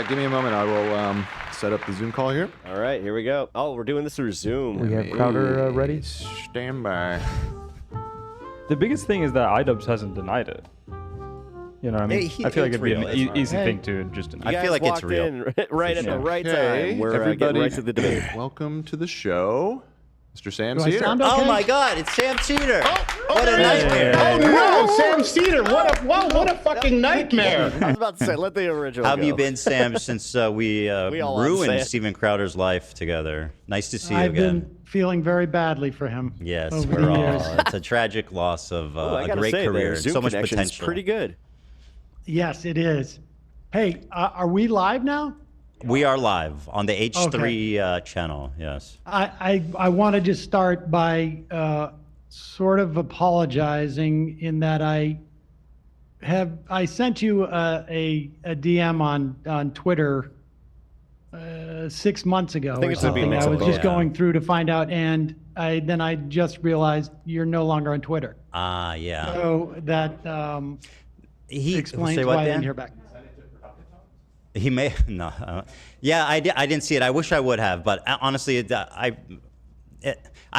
Give me a moment. I will set up the Zoom call here. All right, here we go. Oh, we're doing this through Zoom. We have Crowder ready. Stand by. The biggest thing is that iDubbbz hasn't denied it. You know what I mean? I feel like it'd be an easy thing to just deny. I feel like it's real. In right at the right time. We're getting right to the debate. Welcome to the show, Mr. Sam Do I Seder. sound okay? Oh my God, it's Sam Seder. What a there it is. nightmare. Oh no, Sam Seder! What a fucking nightmare! I was about to say, let the original How have go. you been, Sam, since we all want to say ruined it. Steven Crowder's life together? Nice to see you I've again. been feeling very badly for him. Yes, over we're the all. years. It's a tragic loss of I a gotta great say, career their and Zoom so much connection's potential. pretty good. Yes, it is. Hey, are we live now? We are live on the H3 channel. Yes. I want to just start by sort of apologizing in that I sent you a DM on Twitter 6 months ago. I think or it's gonna be something. I was mix-up. just Yeah. going through to find out, and then I just realized you're no longer on Twitter. Yeah. So that He explains say what, why I Dan? didn't hear back. He may no. Yeah, I didn't see it. I wish I would have, but honestly, I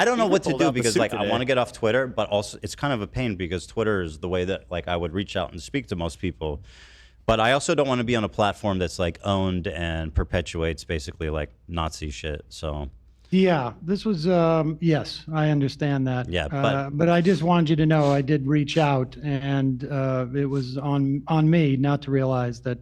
don't know what to pulled do out the because suit like I today. want to get off Twitter, but also it's kind of a pain because Twitter is the way that like I would reach out and speak to most people. But I also don't want to be on a platform that's like owned and perpetuates basically like Nazi shit. So Yeah, this was yes, I understand that. Yeah, but I just wanted you to know I did reach out, and it was on me not to realize that.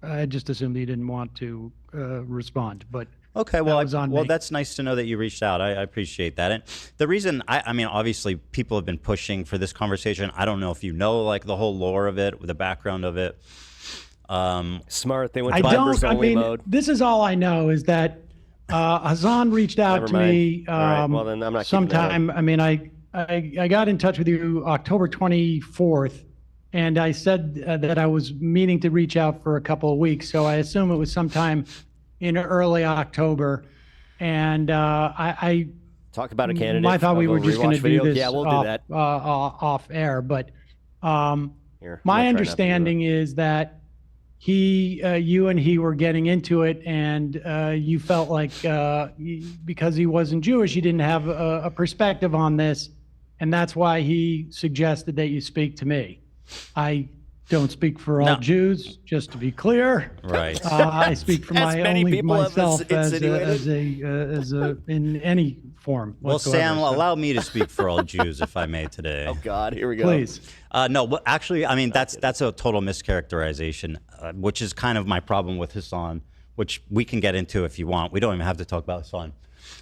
I just assumed you didn't want to respond, but okay, well, that was on me. that's nice to know that you reached out. I appreciate that. And the reason, I mean, obviously, people have been pushing for this conversation. I don't know if you know, like, the whole lore of it, the background of it. Smart. They went I to members don't. I only mean, mode. this is all I know is that Hasan reached out Never to mind. me All right, well, then I'm not keeping that up. sometime. I mean, I got in touch with you October 24th. And I said that I was meaning to reach out for a couple of weeks. So I assume it was sometime in early October. And I Talk about a candidate. I thought we of a were just going to rewatch do video. this Yeah, we'll off, do that. off air. But Here, I'm my gonna try not to do understanding is that you and he were getting into it, and you felt like because he wasn't Jewish, he didn't have a perspective on this. And that's why he suggested that you speak to me. I don't speak for all No. Jews, just to be clear. Right. I speak for As many only people have myself insinuated. as a in any form. Well, whatsoever. Sam, So, allow me to speak for all Jews, if I may, today. Oh God, here we go. please. No, but actually, I mean, that's a total mischaracterization, which is kind of my problem with Hasan, which we can get into if you want. We don't even have to talk about Hasan.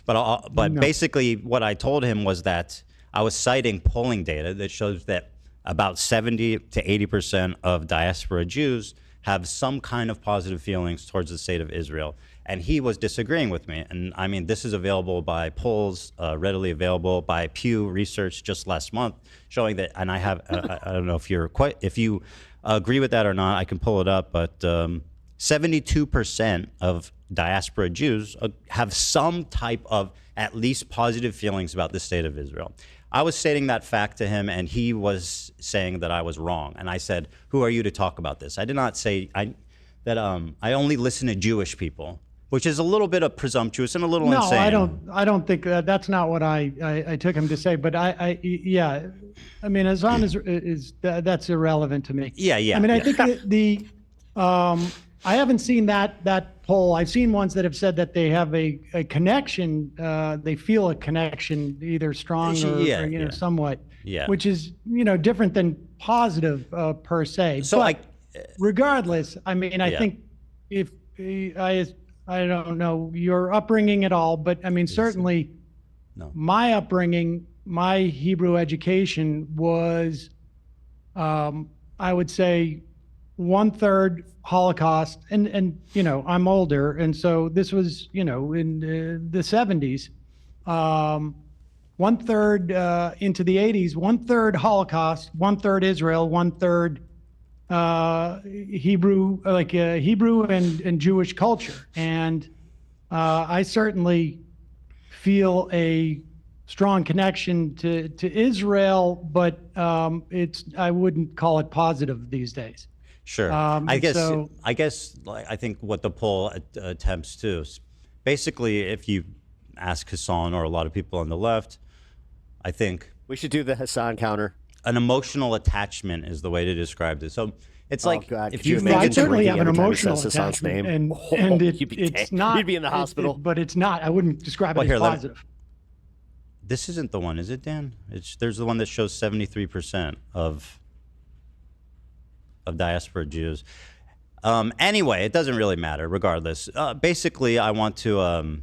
But No. basically, what I told him was that I was citing polling data that shows that about 70 to 80% of diaspora Jews have some kind of positive feelings towards the state of Israel. And he was disagreeing with me. And I mean, this is available by polls, readily available by Pew Research just last month, showing that. And I have, I don't know if you agree with that or not. I can pull it up, but 72% of diaspora Jews have some type of at least positive feelings about the state of Israel. I was stating that fact to him, and he was saying that I was wrong. And I said, "Who are you to talk about this?" I did not say that I only listen to Jewish people, which is a little bit of presumptuous and a little No, insane. I don't think that's not what I took him to say. But yeah, I mean, Hasan is that's irrelevant to me. Yeah. I mean, I yeah. think I haven't seen that poll. I've seen ones that have said that they have a connection. They feel a connection, either strong or, Yeah, or yeah. somewhat. Yeah. Which is different than positive per se. So but regardless, I mean, I think if I don't know your upbringing at all, but I mean, certainly No. my upbringing, my Hebrew education was, I would say, 1/3 Holocaust, and I'm older, and so this was in the 70s, 1/3 into the 80s, 1/3 Holocaust, 1/3 Israel, 1/3 Hebrew, like Hebrew and Jewish culture, and I certainly feel a strong connection to Israel, but I wouldn't call it positive these days. Sure. I think what the poll attempts to is basically, if you ask Hasan or a lot of people on the left, I think we should do the Hasan counter. An emotional attachment is the way to describe this. So it's like if you I certainly have an emotional attachment, and it's not. You'd be in the hospital, but it's not. I wouldn't describe it as positive. This isn't the one, is it, Dan? There's the one that shows 73% of diaspora Jews. Anyway, it doesn't really matter. Regardless, basically, I want to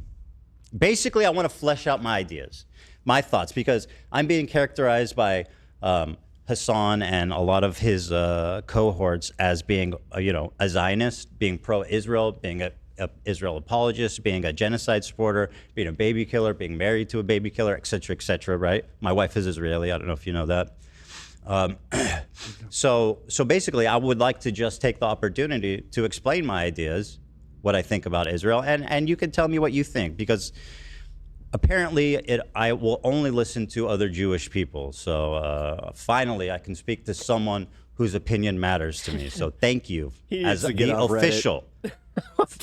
flesh out my ideas, my thoughts, because I'm being characterized by Hasan and a lot of his cohorts as being, a Zionist, being pro-Israel, being a Israel apologist, being a genocide supporter, being a baby killer, being married to a baby killer, et cetera, right? My wife is Israeli. I don't know if you know that. So basically, I would like to just take the opportunity to explain my ideas, what I think about Israel, and you can tell me what you think, because apparently I will only listen to other Jewish people. So finally, I can speak to someone whose opinion matters to me. So thank you as the official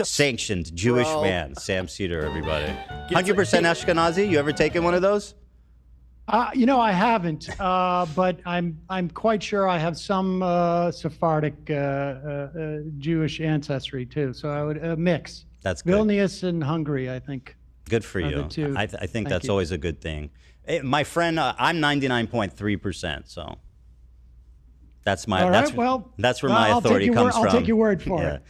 sanctioned Jewish man, Sam Seder, everybody. 100% Ashkenazi. You ever taken one of those? I haven't, but I'm quite sure I have some Sephardic Jewish ancestry too. So I would mix. That's good. Vilnius and Hungary, I think. Good for you. I think that's always a good thing. My friend, I'm 99.3%. So that's my. That's where my authority comes from. I'll take your word for it.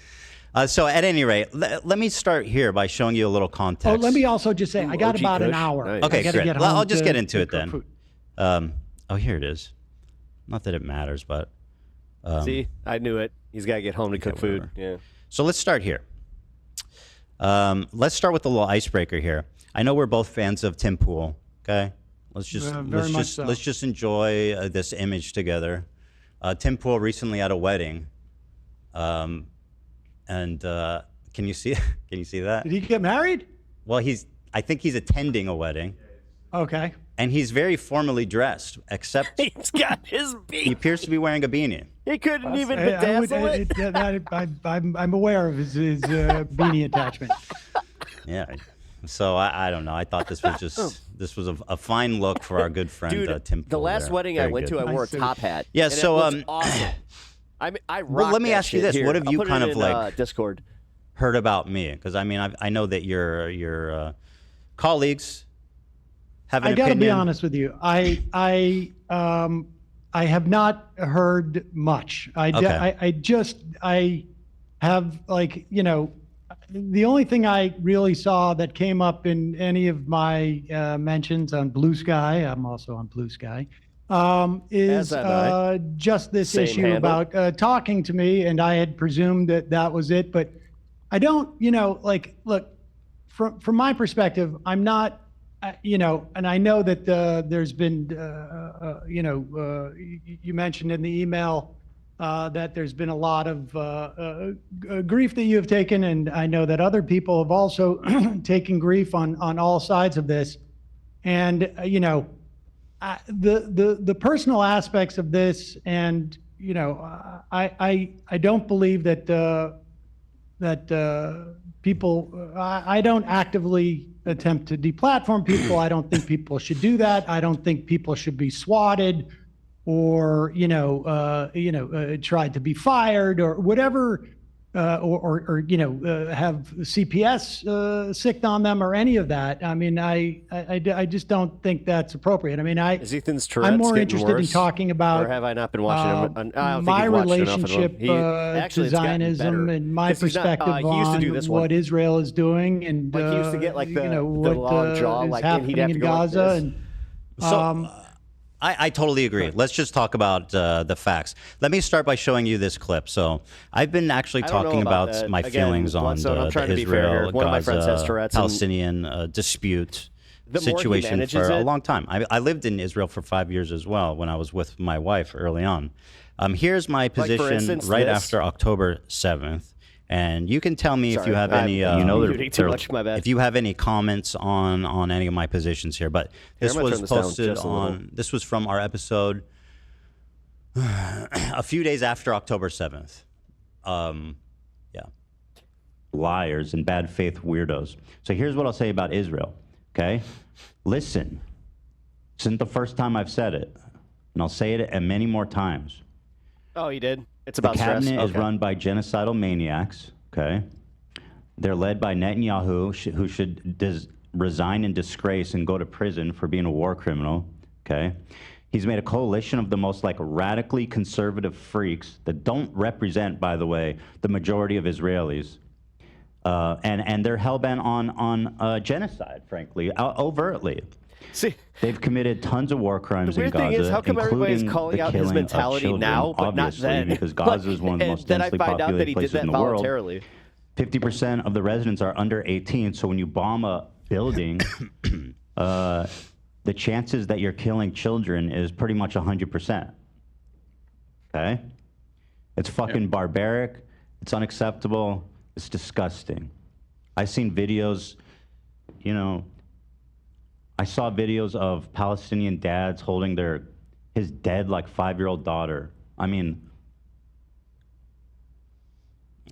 So at any rate, let me start here by showing you a little context. Oh, let me also just say, I got about an hour. Nice. Okay, great. I'll just get into it then. Here it is. Not that it matters, but... See, I knew it. He's got to get home to cook food. Yeah. So let's start here. Let's start with a little icebreaker here. I know we're both fans of Tim Pool, okay? Let's just enjoy this image together. Tim Pool recently at a wedding. And can you see that? Did he get married? Well, I think he's attending a wedding. Okay. And he's very formally dressed, except he's got his beanie. He appears to be wearing a beanie. He couldn't even bedazzle it. I'm aware of his beanie attachment. Yeah. So I don't know. I thought this was a fine look for our good friend Tim Pool. The last wedding I went to, I wore a top hat. Yeah. And so it was awesome. Well, let me ask you this: here. what have you kind of like Discord heard about me? Because I mean, I know that your colleagues have an opinion. I got to be honest with you. I have not heard much. I have the only thing I really saw that came up in any of my mentions on Blue Sky. I'm also on Blue Sky. Is just this issue about talking to me, and I had presumed that was it, but I don't, look, from my perspective, I'm not, and I know that there's been, you mentioned in the email that there's been a lot of grief that you have taken, and I know that other people have also taken grief on all sides of this, and the personal aspects of this, and I don't believe that people. I don't actively attempt to deplatform people. I don't think people should do that. I don't think people should be swatted, or tried to be fired, or whatever. Or have CPS sicked on them, or any of that. I mean, I just don't think that's appropriate. I mean, is Ethan's Tourette's I'm more interested in talking about, or have I not been watching him? My relationship to Zionism and my perspective on what Israel is doing, and he used to get like the what long jaw, is like happening in Gaza, and I totally agree. Let's just talk about the facts. Let me start by showing you this clip. So I've been actually talking about my feelings on the Israel-Gaza Palestinian dispute situation for a long time. I lived in Israel for 5 years as well when I was with my wife early on. Here's my position after October 7th. And you can tell me if you have any, if you have any comments on any of my positions here. But this was posted on. This was from our episode a few days after October 7th. liars and bad faith weirdos. So here's what I'll say about Israel, okay? Listen, this isn't the first time I've said it, and I'll say it many more times. Oh, you did? It's about stress? The cabinet is Okay. run by genocidal maniacs, okay? They're led by Netanyahu, who should resign in disgrace and go to prison for being a war criminal, okay? He's made a coalition of the most radically conservative freaks that don't represent, by the way, the majority of Israelis. And they're hell-bent on genocide, frankly, overtly. See, they've committed tons of war crimes in Gaza. The weird thing is, how come everybody's calling out his mentality now, but not then? Because Gaza is one of the most densely populated places in the world. 50% of the residents are under 18, so when you bomb a building, the chances that you're killing children is pretty much 100%. Okay? It's fucking barbaric. It's unacceptable. It's disgusting. I've seen videos, I saw videos of Palestinian dads holding his dead 5-year-old daughter. I mean,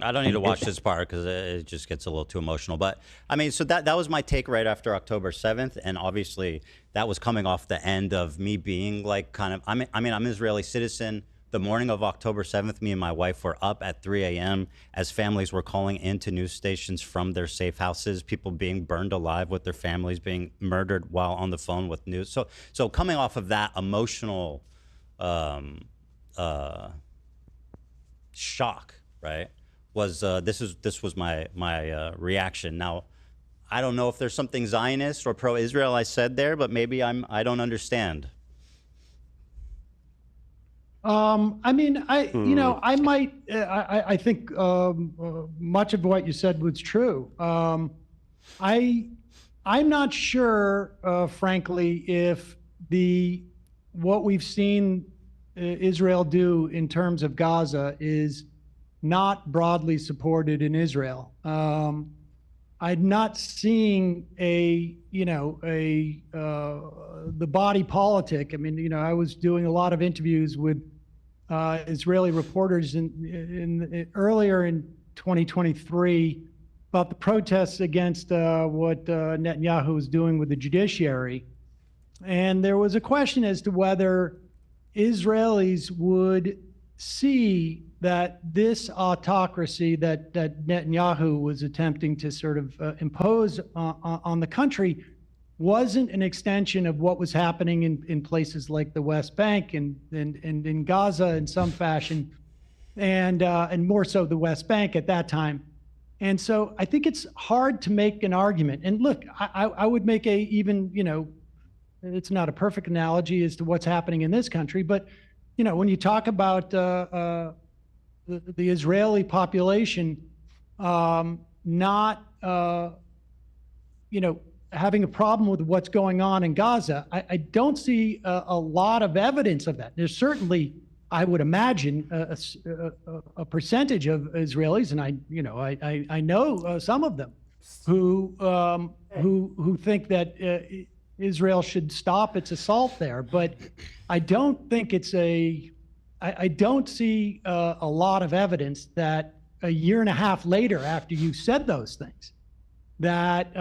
I don't need to watch this part because it just gets a little too emotional. But I mean, so that was my take right after October 7th, and obviously that was coming off the end of me being I'm an Israeli citizen. The morning of October 7th, me and my wife were up at 3 a.m. as families were calling into news stations from their safe houses, people being burned alive with their families being murdered while on the phone with news. So coming off of that emotional shock, right, was this was my reaction. Now, I don't know if there's something Zionist or pro-Israel I said there, but maybe I don't understand. I mean, I might, I think much of what you said was true. I'm not sure, frankly, if what we've seen Israel do in terms of Gaza is not broadly supported in Israel. I'm not seeing the body politic. I mean, I was doing a lot of interviews with Israeli reporters earlier in 2023 about the protests against what Netanyahu was doing with the judiciary. And there was a question as to whether Israelis would see that this autocracy that Netanyahu was attempting to sort of impose on the country wasn't an extension of what was happening in places like the West Bank and in Gaza in some fashion, and more so the West Bank at that time. And so I think it's hard to make an argument. And look, I would make it's not a perfect analogy as to what's happening in this country, but when you talk about the Israeli population not having a problem with what's going on in Gaza, I don't see a lot of evidence of that. There's certainly, I would imagine, a percentage of Israelis, and I know some of them who think that Israel should stop its assault there, but I don't think I don't see a lot of evidence that a year and a half later, after you said those things, that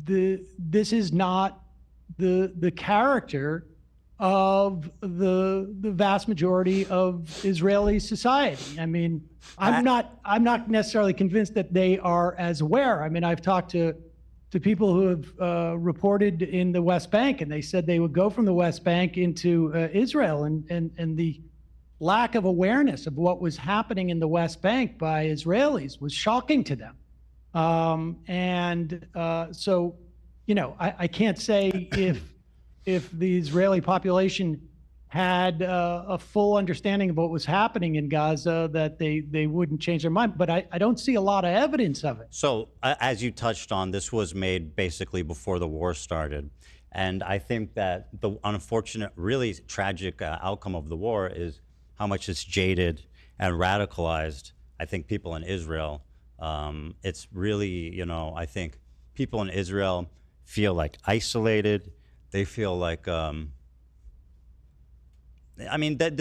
this is not the character of the vast majority of Israeli society. I mean, I'm not necessarily convinced that they are as aware. I mean, I've talked to people who have reported in the West Bank, and they said they would go from the West Bank into Israel, and the lack of awareness of what was happening in the West Bank by Israelis was shocking to them. So, I can't say if the Israeli population had a full understanding of what was happening in Gaza, that they wouldn't change their mind. But I don't see a lot of evidence of it. So as you touched on, this was made basically before the war started. And I think that the unfortunate, really tragic outcome of the war is how much it's jaded and radicalized, I think, people in Israel. It's really, I think people in Israel feel isolated. They feel the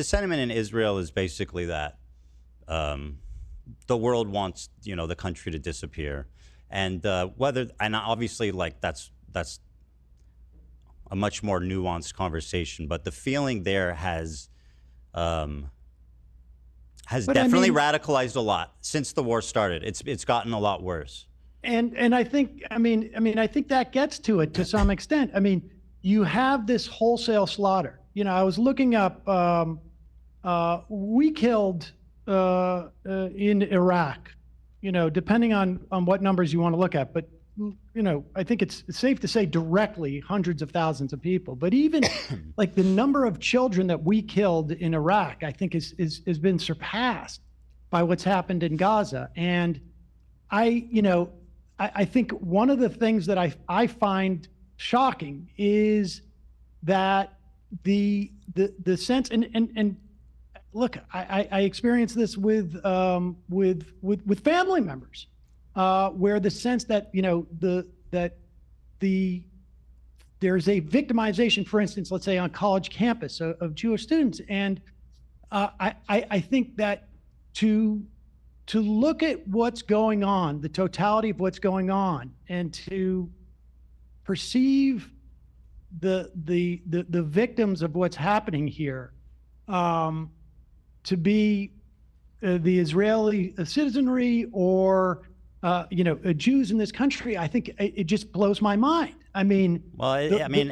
sentiment in Israel is basically that the world wants, the country to disappear. And and obviously, like, that's a much more nuanced conversation, but the feeling there has definitely radicalized a lot since the war started. It's gotten a lot worse. And I think, I think that gets to it to some extent. I mean, you have this wholesale slaughter. I was looking up, we killed in Iraq, depending on what numbers you want to look at, but I think it's safe to say directly hundreds of thousands of people. But even like the number of children that we killed in Iraq, I think has been surpassed by what's happened in Gaza. And I think one of the things that I find shocking is that the sense and look, I experienced this with family members, where the sense that there's a victimization, for instance, let's say on college campus of Jewish students, and I think that to look at what's going on, the totality of what's going on, and to perceive the victims of what's happening here to be the Israeli citizenry or Jews in this country, I think it just blows my mind. I mean,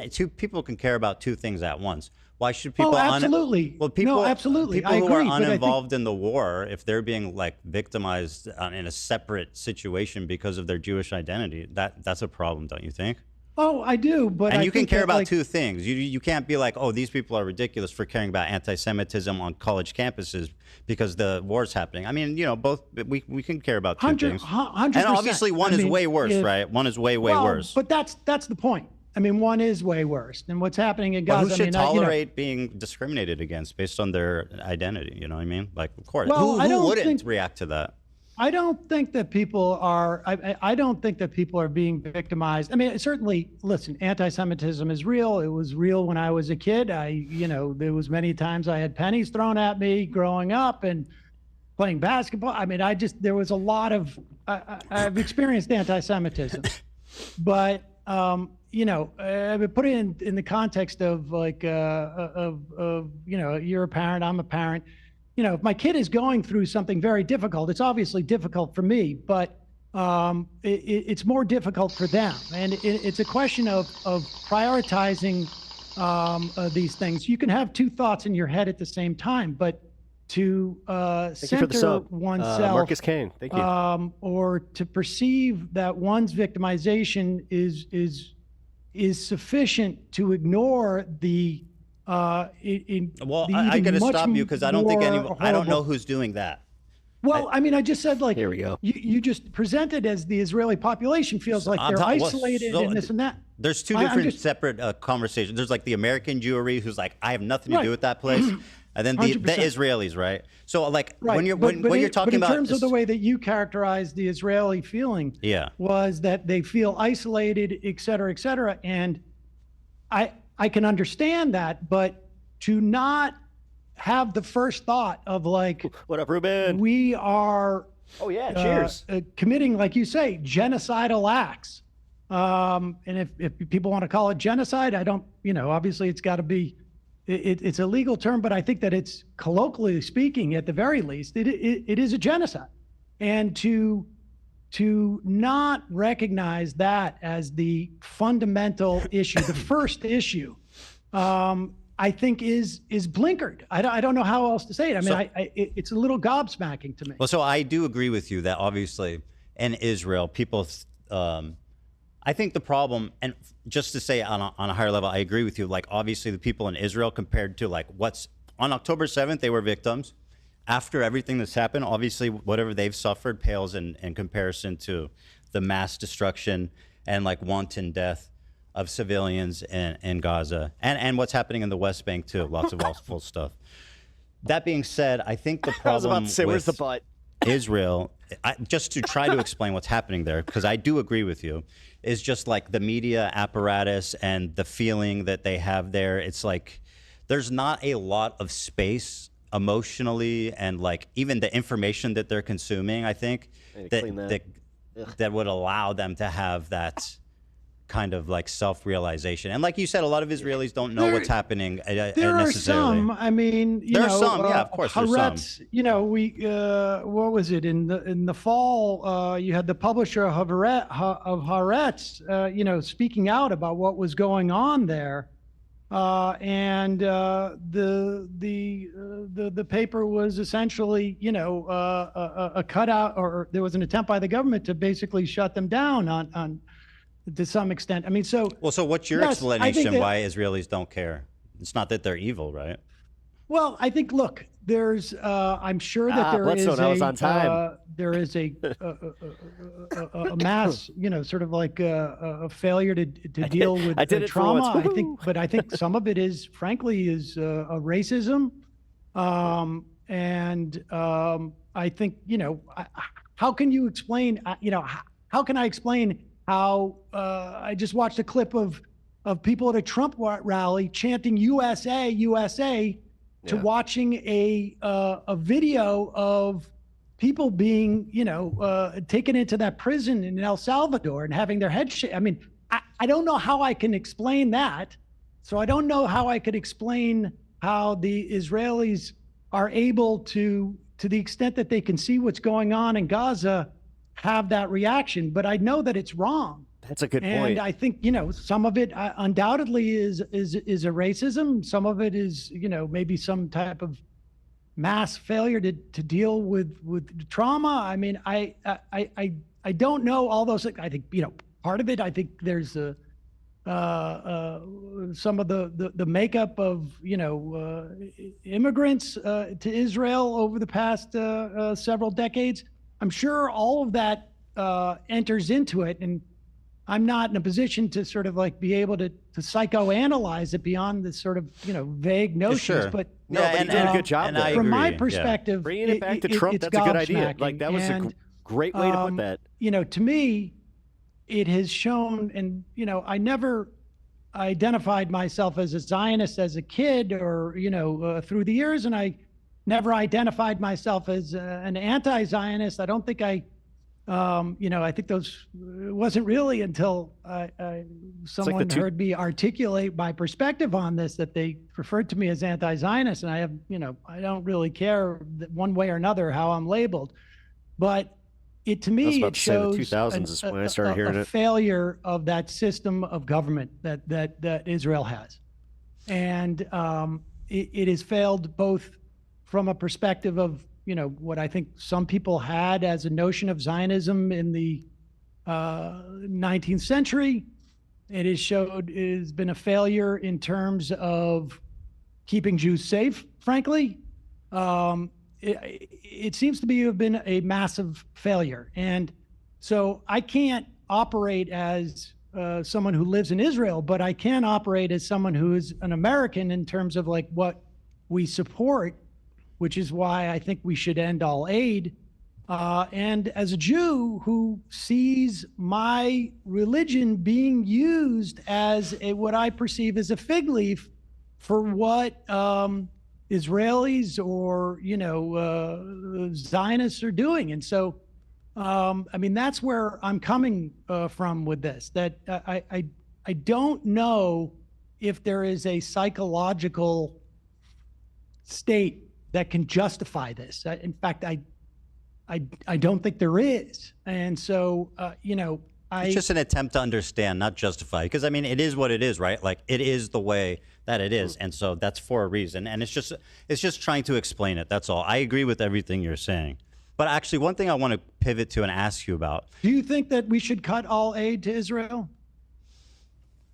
two people can care about two things at once. Why should people? Oh, absolutely. Absolutely. People who are uninvolved in the war, if they're being like victimized in a separate situation because of their Jewish identity, that's a problem, don't you think? Oh, I do, but you can care about two things. You can't be like, oh, these people are ridiculous for caring about anti-Semitism on college campuses because the war's happening. I mean, both we can care about two things. 100%. And obviously, one is way worse, right? One is way worse. But that's the point. I mean, one is way worse than what's happening in Gaza. But who should tolerate being discriminated against based on their identity? You know what I mean? Like, of course, who wouldn't react to that? I don't think that people are. I don't think that people are being victimized. I mean, certainly, listen, anti-Semitism is real. It was real when I was a kid. There was many times I had pennies thrown at me growing up and playing basketball. I mean, there was a lot of. I've experienced anti-Semitism, but I would put it in the context of like you're a parent, I'm a parent. If my kid is going through something very difficult, it's obviously difficult for me, but it's more difficult for them. And it's a question of prioritizing these things. You can have two thoughts in your head at the same time, but to center oneself, Marcus Kane, thank you. Or to perceive that one's victimization is sufficient to ignore the I got to stop you because I don't think I don't know who's doing that. Well, I just said, like, here we go. You just presented as the Israeli population feels like they're isolated and this and that. There's two different separate conversations. There's like the American Jewry who's like, I have nothing to do with that place. And then the Israelis, right? So like when you're talking about in terms of the way that you characterized the Israeli feeling, was that they feel isolated, et cetera, and I can understand that, but to not have the first thought of like, what up, Ruben? We are cheers. Committing, like you say, genocidal acts. And if people want to call it genocide, I don't, obviously it's got to be. It's a legal term, but I think that it's colloquially speaking, at the very least, it is a genocide. And to not recognize that as the fundamental issue, the first issue, I think is blinkered. I don't know how else to say it. I mean, it's a little gobsmacking to me. Well, so I do agree with you that obviously in Israel, people. I think the problem, and just to say on a higher level, I agree with you. Like, obviously, the people in Israel compared to like what's on October 7th, they were victims. After everything that's happened, obviously, whatever they've suffered pales in comparison to the mass destruction and like wanton death of civilians in Gaza and what's happening in the West Bank too. Lots of awful stuff. That being said, I think the problem I was about to say, where's the butt? Israel, just to try to explain what's happening there, because I do agree with you, is just like the media apparatus and the feeling that they have there. It's like there's not a lot of space emotionally and like even the information that they're consuming, I think that would allow them to have that kind of like self-realization. And like you said, a lot of Israelis don't know what's happening there necessarily. Are some. I mean, there are some. Yeah, of course, there's some. You know, what was it in the fall? You had the publisher of Haaretz, you know, speaking out about what was going on there, and the paper was essentially, you know, a cutout, or there was an attempt by the government to basically shut them down on to some extent. I mean, so what's your explanation why Israelis don't care? It's not that they're evil, right? Well, I think, look, there's I'm sure that there is a mass, you know, sort of like a failure to deal with the trauma. I think some of it is, frankly, is racism, and I think, you know, how can you explain? You know, how can I explain how I just watched a clip of people at a Trump rally chanting USA, USA, to watching a video of people being, you know, taken into that prison in El Salvador and having their head I mean, I don't know how I can explain that. So I don't know how I could explain how the Israelis are able to the extent that they can see what's going on in Gaza, have that reaction, but I know that it's wrong. That's a good point. And I think, you know, some of it undoubtedly is a racism. Some of it is, you know, maybe some type of mass failure to deal with trauma. I mean, I don't know all those things. I think, you know, part of it, I think there's some of the makeup of, you know, immigrants to Israel over the past several decades. I'm sure all of that enters into it, and I'm not in a position to sort of like be able to psychoanalyze it beyond the sort of, you know, vague notions. Sure. But no, but you did a good job there. From my perspective, bringing it back to Trump, that's a good idea. Like that was a great way to put that. You know, to me, it has shown, and you know, I never identified myself as a Zionist as a kid, or you know, through the years, and I never identified myself as an anti-Zionist. I don't think I, you know, I think those, it wasn't really until someone heard me articulate my perspective on this that they referred to me as anti-Zionist. And I have, you know, I don't really care one way or another how I'm labeled. But it, to me, it shows the 2000s is when I started hearing it. Failure of that system of government that Israel has. And it has failed both from a perspective of, you know, what I think some people had as a notion of Zionism in the 19th century. It has been a failure in terms of keeping Jews safe, frankly. It seems to have been a massive failure. And so I can't operate as someone who lives in Israel, but I can operate as someone who is an American in terms of like what we support, which is why I think we should end all aid. And as a Jew who sees my religion being used as what I perceive as a fig leaf for what Israelis or, you know, Zionists are doing. And so, I mean, that's where I'm coming from with this, that I don't know if there is a psychological state that can justify this. In fact, I don't think there is. And so, you know, it's just an attempt to understand, not justify. Because I mean, it is what it is, right? Like it is the way that it is, and so that's for a reason. And it's just trying to explain it. That's all. I agree with everything you're saying. But actually, one thing I want to pivot to and ask you about. Do you think that we should cut all aid to Israel?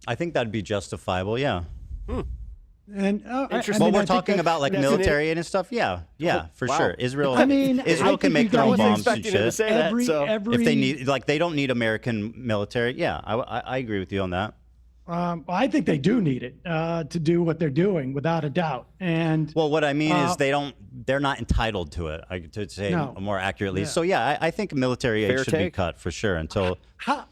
I think that'd be justifiable. Yeah. And when we're talking about like military and stuff, yeah, for sure. Israel, I mean, Israel can make their own bombs and shit. To say that, if they need, like, they don't need American military. Yeah, I agree with you on that. I think they do need it to do what they're doing, without a doubt. And well, what I mean is they're not entitled to it, to say more accurately. Yeah. So yeah, I think military aid should be cut for sure until. How,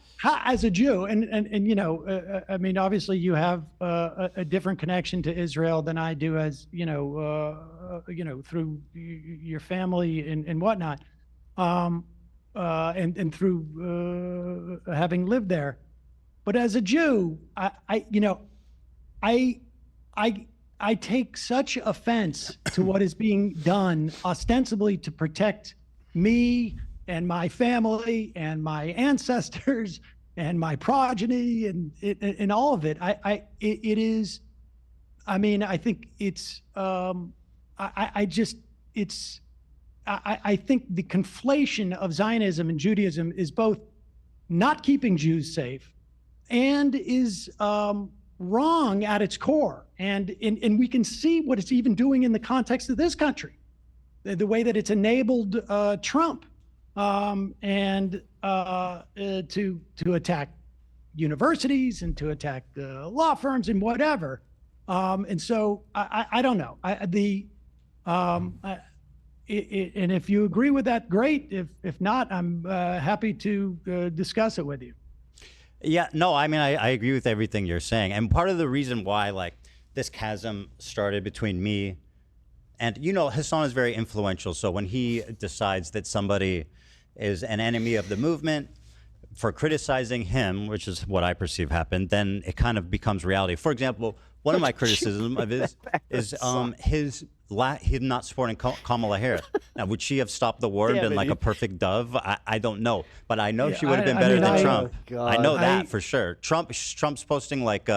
as a Jew, and you know, I mean, obviously you have a different connection to Israel than I do, as you know, through your family and whatnot, and through having lived there. But as a Jew, I take such offense to what is being done ostensibly to protect me and my family and my ancestors and my progeny and all of it. It is, I mean, I think it's, I think the conflation of Zionism and Judaism is both not keeping Jews safe and is wrong at its core. And we can see what it's even doing in the context of this country, the way that it's enabled Trump and to attack universities and to attack law firms and whatever. And so I don't know. And if you agree with that, great. If not, I'm happy to discuss it with you. Yeah, no, I mean, I agree with everything you're saying. And part of the reason why, like, this chasm started between me and, you know, Hasan is very influential. So when he decides that somebody is an enemy of the movement for criticizing him, which is what I perceive happened, then it kind of becomes reality. For example, one of my criticisms of his is him not supporting Kamala Harris. Now, would she have stopped the war and been like a perfect dove? I don't know, but I know she would have been better than Trump. I know that for sure. Trump's posting like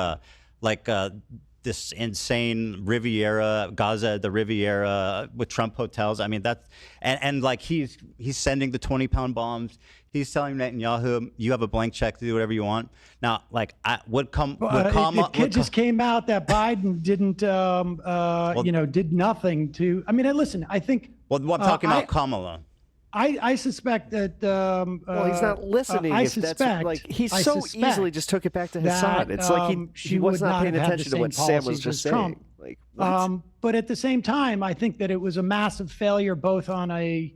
this insane Riviera, Gaza, the Riviera with Trump hotels. I mean, that's and like he's sending the 20-pound bombs. He's telling Netanyahu, you have a blank check to do whatever you want. Now, like, it just came out that Biden didn't, did nothing to. I mean, listen, I think. Well, I'm talking about Kamala. I suspect that. Well, he's not listening. He so easily just took it back to Hasan. It's like he was not paying attention to what Sam was just saying. Like, but at the same time, I think that it was a massive failure, both on a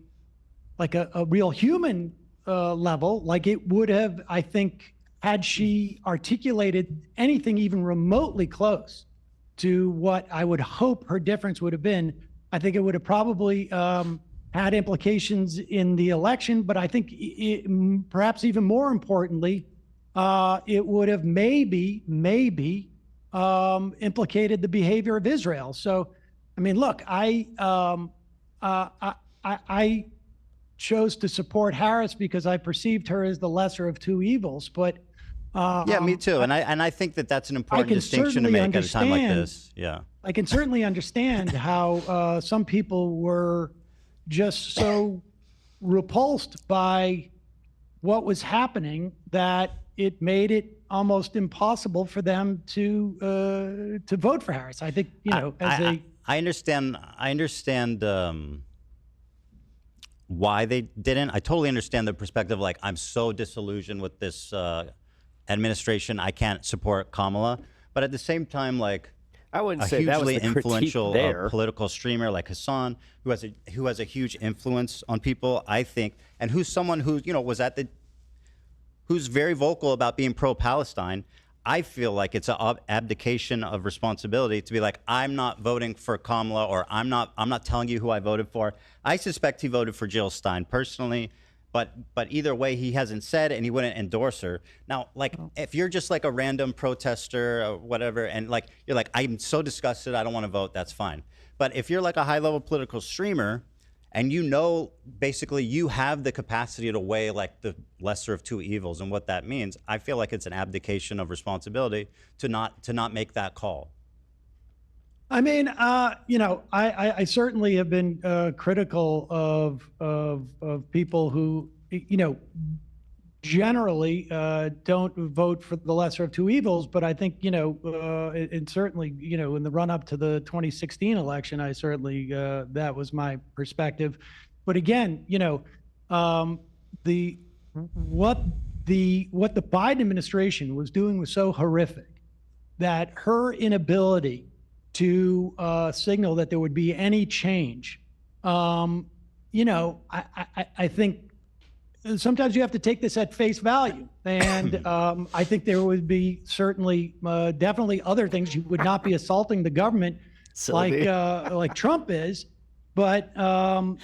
real human level. Like, it would have, I think, had she articulated anything even remotely close to what I would hope her difference would have been, I think it would have probably had implications in the election. But I think perhaps even more importantly, it would have maybe implicated the behavior of Israel. So, I mean, look, I chose to support Harris because I perceived her as the lesser of two evils. But yeah, me too. And I think that that's an important distinction to make at a time like this. Yeah, I can certainly understand how some people were just so repulsed by what was happening that it made it almost impossible for them to vote for Harris. I think, you know, I understand why they didn't. I totally understand the perspective. Like, I'm so disillusioned with this administration, I can't support Kamala. But at the same time, like, I wouldn't a say that was hugely the influential there. Political streamer like Hasan, who has a huge influence on people, I think, and who's someone who, you know, who's very vocal about being pro-Palestine. I feel like it's an abdication of responsibility to be like, I'm not voting for Kamala, or I'm not telling you who I voted for. I suspect he voted for Jill Stein personally, but either way, he hasn't said, and he wouldn't endorse her. Now, like, if you're just like a random protester or whatever, and like you're like, I'm so disgusted, I don't want to vote, that's fine. But if you're like a high-level political streamer, and you know, basically, you have the capacity to weigh like the lesser of two evils and what that means, I feel like it's an abdication of responsibility to not make that call. I mean, you know, I certainly have been critical of people who, you know, generally don't vote for the lesser of two evils. But I think, you know, and certainly, you know, in the run up to the 2016 election, I certainly that was my perspective. But again, you know, what the Biden administration was doing was so horrific that her inability to signal that there would be any change, I think sometimes you have to take this at face value. And I think there would be certainly, definitely other things. You would not be assaulting the government like Trump is. But, I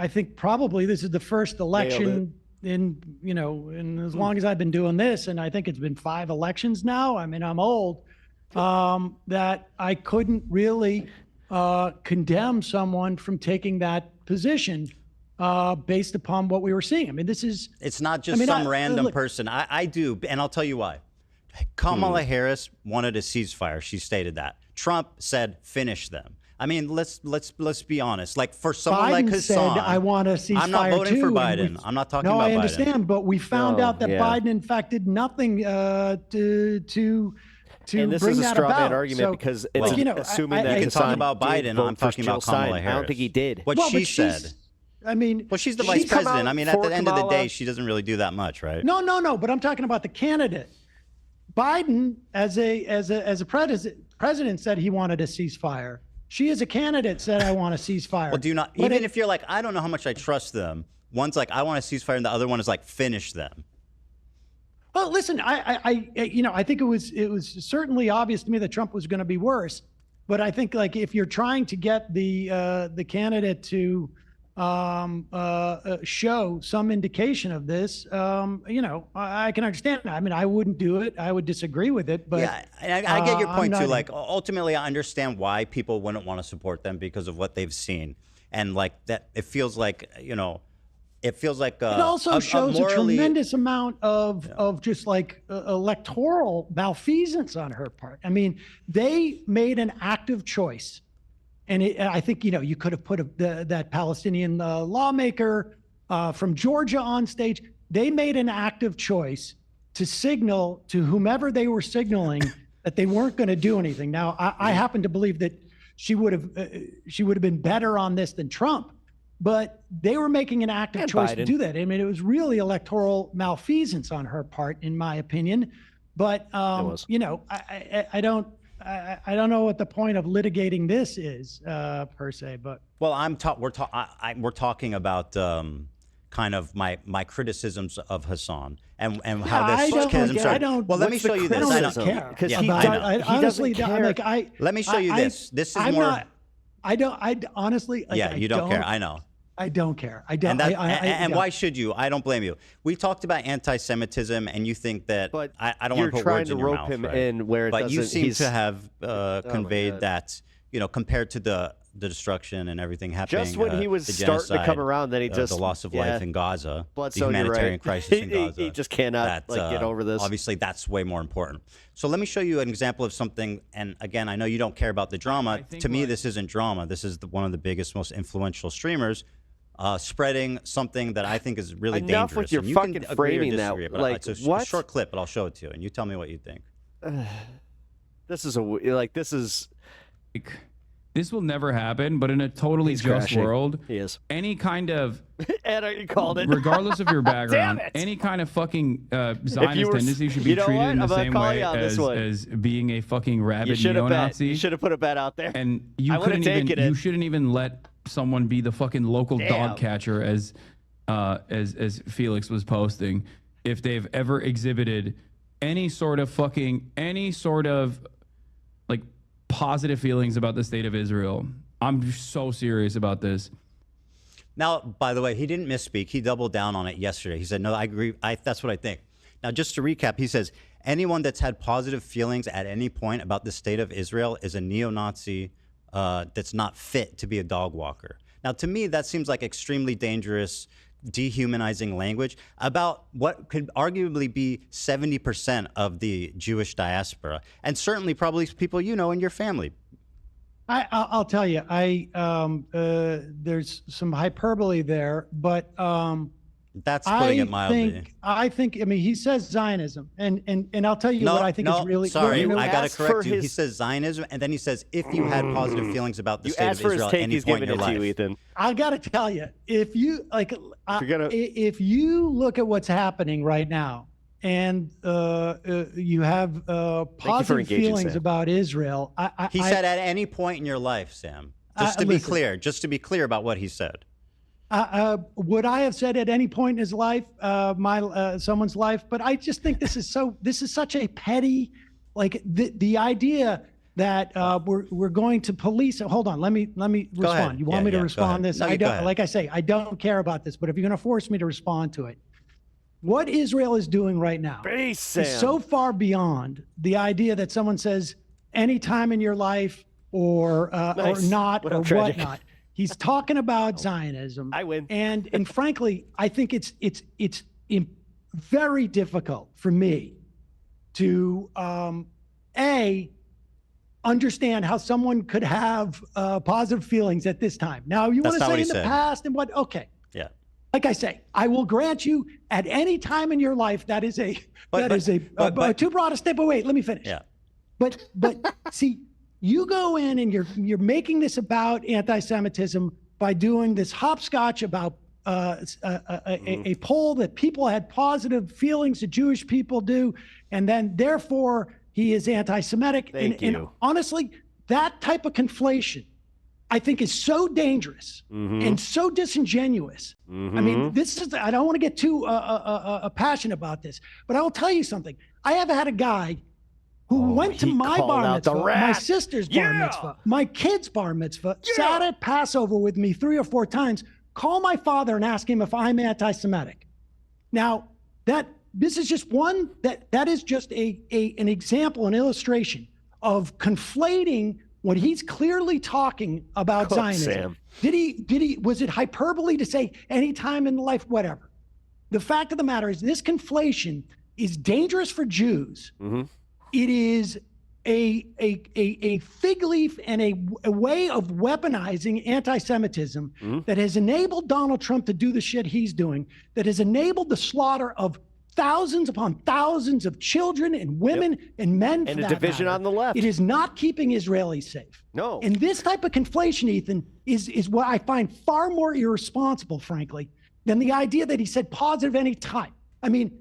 think probably this is the first election in as long as I've been doing this, and I think it's been 5 elections now. I mean, I'm old, that I couldn't really condemn someone from taking that position based upon what we were seeing. I mean, it's not just some random person. I do, and I'll tell you why. Kamala Harris wanted a ceasefire. She stated that. Trump said, finish them. I mean, let's be honest. Like, for someone Biden like Hasan, said, I want to ceasefire. I'm not voting for too, Biden. I'm not talking about Biden. No, I understand, but we found out that Biden, in fact, did nothing to and this bring is a that straw about. man argument because it's assuming that you can talk Hasan about Biden. I'm talking about Kamala Harris. I don't think he did. What she said. I mean, well, she's the vice president. I mean, at the end of the day, she doesn't really do that much, right? No. But I'm talking about the candidate. Biden, as a president, said he wanted a ceasefire. She, as a candidate, said, I want a ceasefire. Well, do you not? But even if you're like, I don't know how much I trust them. One's like, I want a ceasefire, and the other one is like, finish them. Well, listen, I think it was certainly obvious to me that Trump was going to be worse. But I think, like, if you're trying to get the candidate to show some indication of this, I can understand. I mean, I wouldn't do it. I would disagree with it. But yeah, I get your point too. Like, ultimately, I understand why people wouldn't want to support them because of what they've seen, and like that, it feels like it feels like it also shows a tremendous amount of just like electoral malfeasance on her part. I mean, they made an active choice. And I think, you could have put that Palestinian lawmaker from Georgia on stage. They made an active choice to signal to whomever they were signaling that they weren't going to do anything. Now, I happen to believe that she would have been better on this than Trump, but they were making an active choice to do that. I mean, it was really electoral malfeasance on her part, in my opinion. But I don't know what the point of litigating this is per se, but well, we're talking about kind of my criticisms of Hasan and how this schism started. Well, let me show you this. I don't care because he honestly, let me show you this. This is more. I honestly. Yeah, you don't care. I know. I don't care. I don't. And why should you? I don't blame you. We talked about anti-Semitism, and you think that I don't want to put words in your mouth. You're trying to rope him in where it doesn't. But you seem to have conveyed that, compared to the destruction and everything happening. Just when he was starting to come around, then he just the loss of life in Gaza, the so humanitarian crisis in Gaza. He just cannot get over this. Obviously, that's way more important. So let me show you an example of something. And again, I know you don't care about the drama. To me, this isn't drama. This is one of the biggest, most influential streamers. Spreading something that I think is really dangerous. Enough with your fucking framing that. Like, it's a short clip, but I'll show it to you, and you tell me what you think. This will never happen, but in a totally just world, any kind of you called it. Regardless of your background, any kind of fucking Zionist tendency should be treated in the same way as being a fucking rabid neo-Nazi. You should have put a bet out there. And you shouldn't even let someone be the fucking local dog catcher as Felix was posting if they've ever exhibited any sort of like positive feelings about the state of Israel. I'm so serious about this. Now, by the way, he didn't misspeak. He doubled down on it yesterday. He said, no, I agree. That's what I think. Now, just to recap, he says, anyone that's had positive feelings at any point about the state of Israel is a neo-Nazi that's not fit to be a dog walker. Now, to me, that seems like extremely dangerous, dehumanizing language about what could arguably be 70% of the Jewish diaspora, and certainly probably people in your family. I'll tell you, there's some hyperbole there, but that's putting it mildly. I mean, he says Zionism, and I'll tell you what I think is really. Sorry, I got to correct you. He says Zionism, and then he says if you had positive feelings about the state of Israel at any point in your life. Ethan. I got to tell you, if you look at what's happening right now, and you have positive feelings about Israel. He said at any point in your life, Sam. Just to be clear about what he said. Would I have said at any point in his life, someone's life? But I just think this is such a petty, like the idea that we're going to police. Hold on, let me respond. You want me to respond to this? No, I don't. Like I say, I don't care about this. But if you're going to force me to respond to it, what Israel is doing right now is so far beyond the idea that someone says any time in your life or not or whatnot. He's talking about Zionism. I win. And frankly, I think it's very difficult for me to understand how someone could have positive feelings at this time. Now, you want to say in the past and what? Okay. Yeah. Like I say, I will grant you at any time in your life that is too broad a step. But wait, let me finish. Yeah. But see, you go in and you're making this about anti-Semitism by doing this hopscotch about a poll that people had positive feelings that Jewish people do, and then therefore he is anti-Semitic. And honestly, that type of conflation, I think, is so dangerous and so disingenuous. I mean, I don't want to get too passionate about this, but I will tell you something. I have had a guy who went to my bar mitzvah, my sister's bar mitzvah, my kid's bar mitzvah, sat at Passover with me 3 or 4 times, call my father and ask him if I'm anti-Semitic. Now, this is just one, that is just an example, an illustration of conflating what he's clearly talking about Zionism. Sam. Was it hyperbole to say any time in life, whatever? The fact of the matter is this conflation is dangerous for Jews. It is a fig leaf and a way of weaponizing anti-Semitism that has enabled Donald Trump to do the shit he's doing, that has enabled the slaughter of thousands upon thousands of children and women and men. And a division on the left. It is not keeping Israelis safe. No. And this type of conflation, Ethan, is what I find far more irresponsible, frankly, than the idea that he said positive any time. I mean,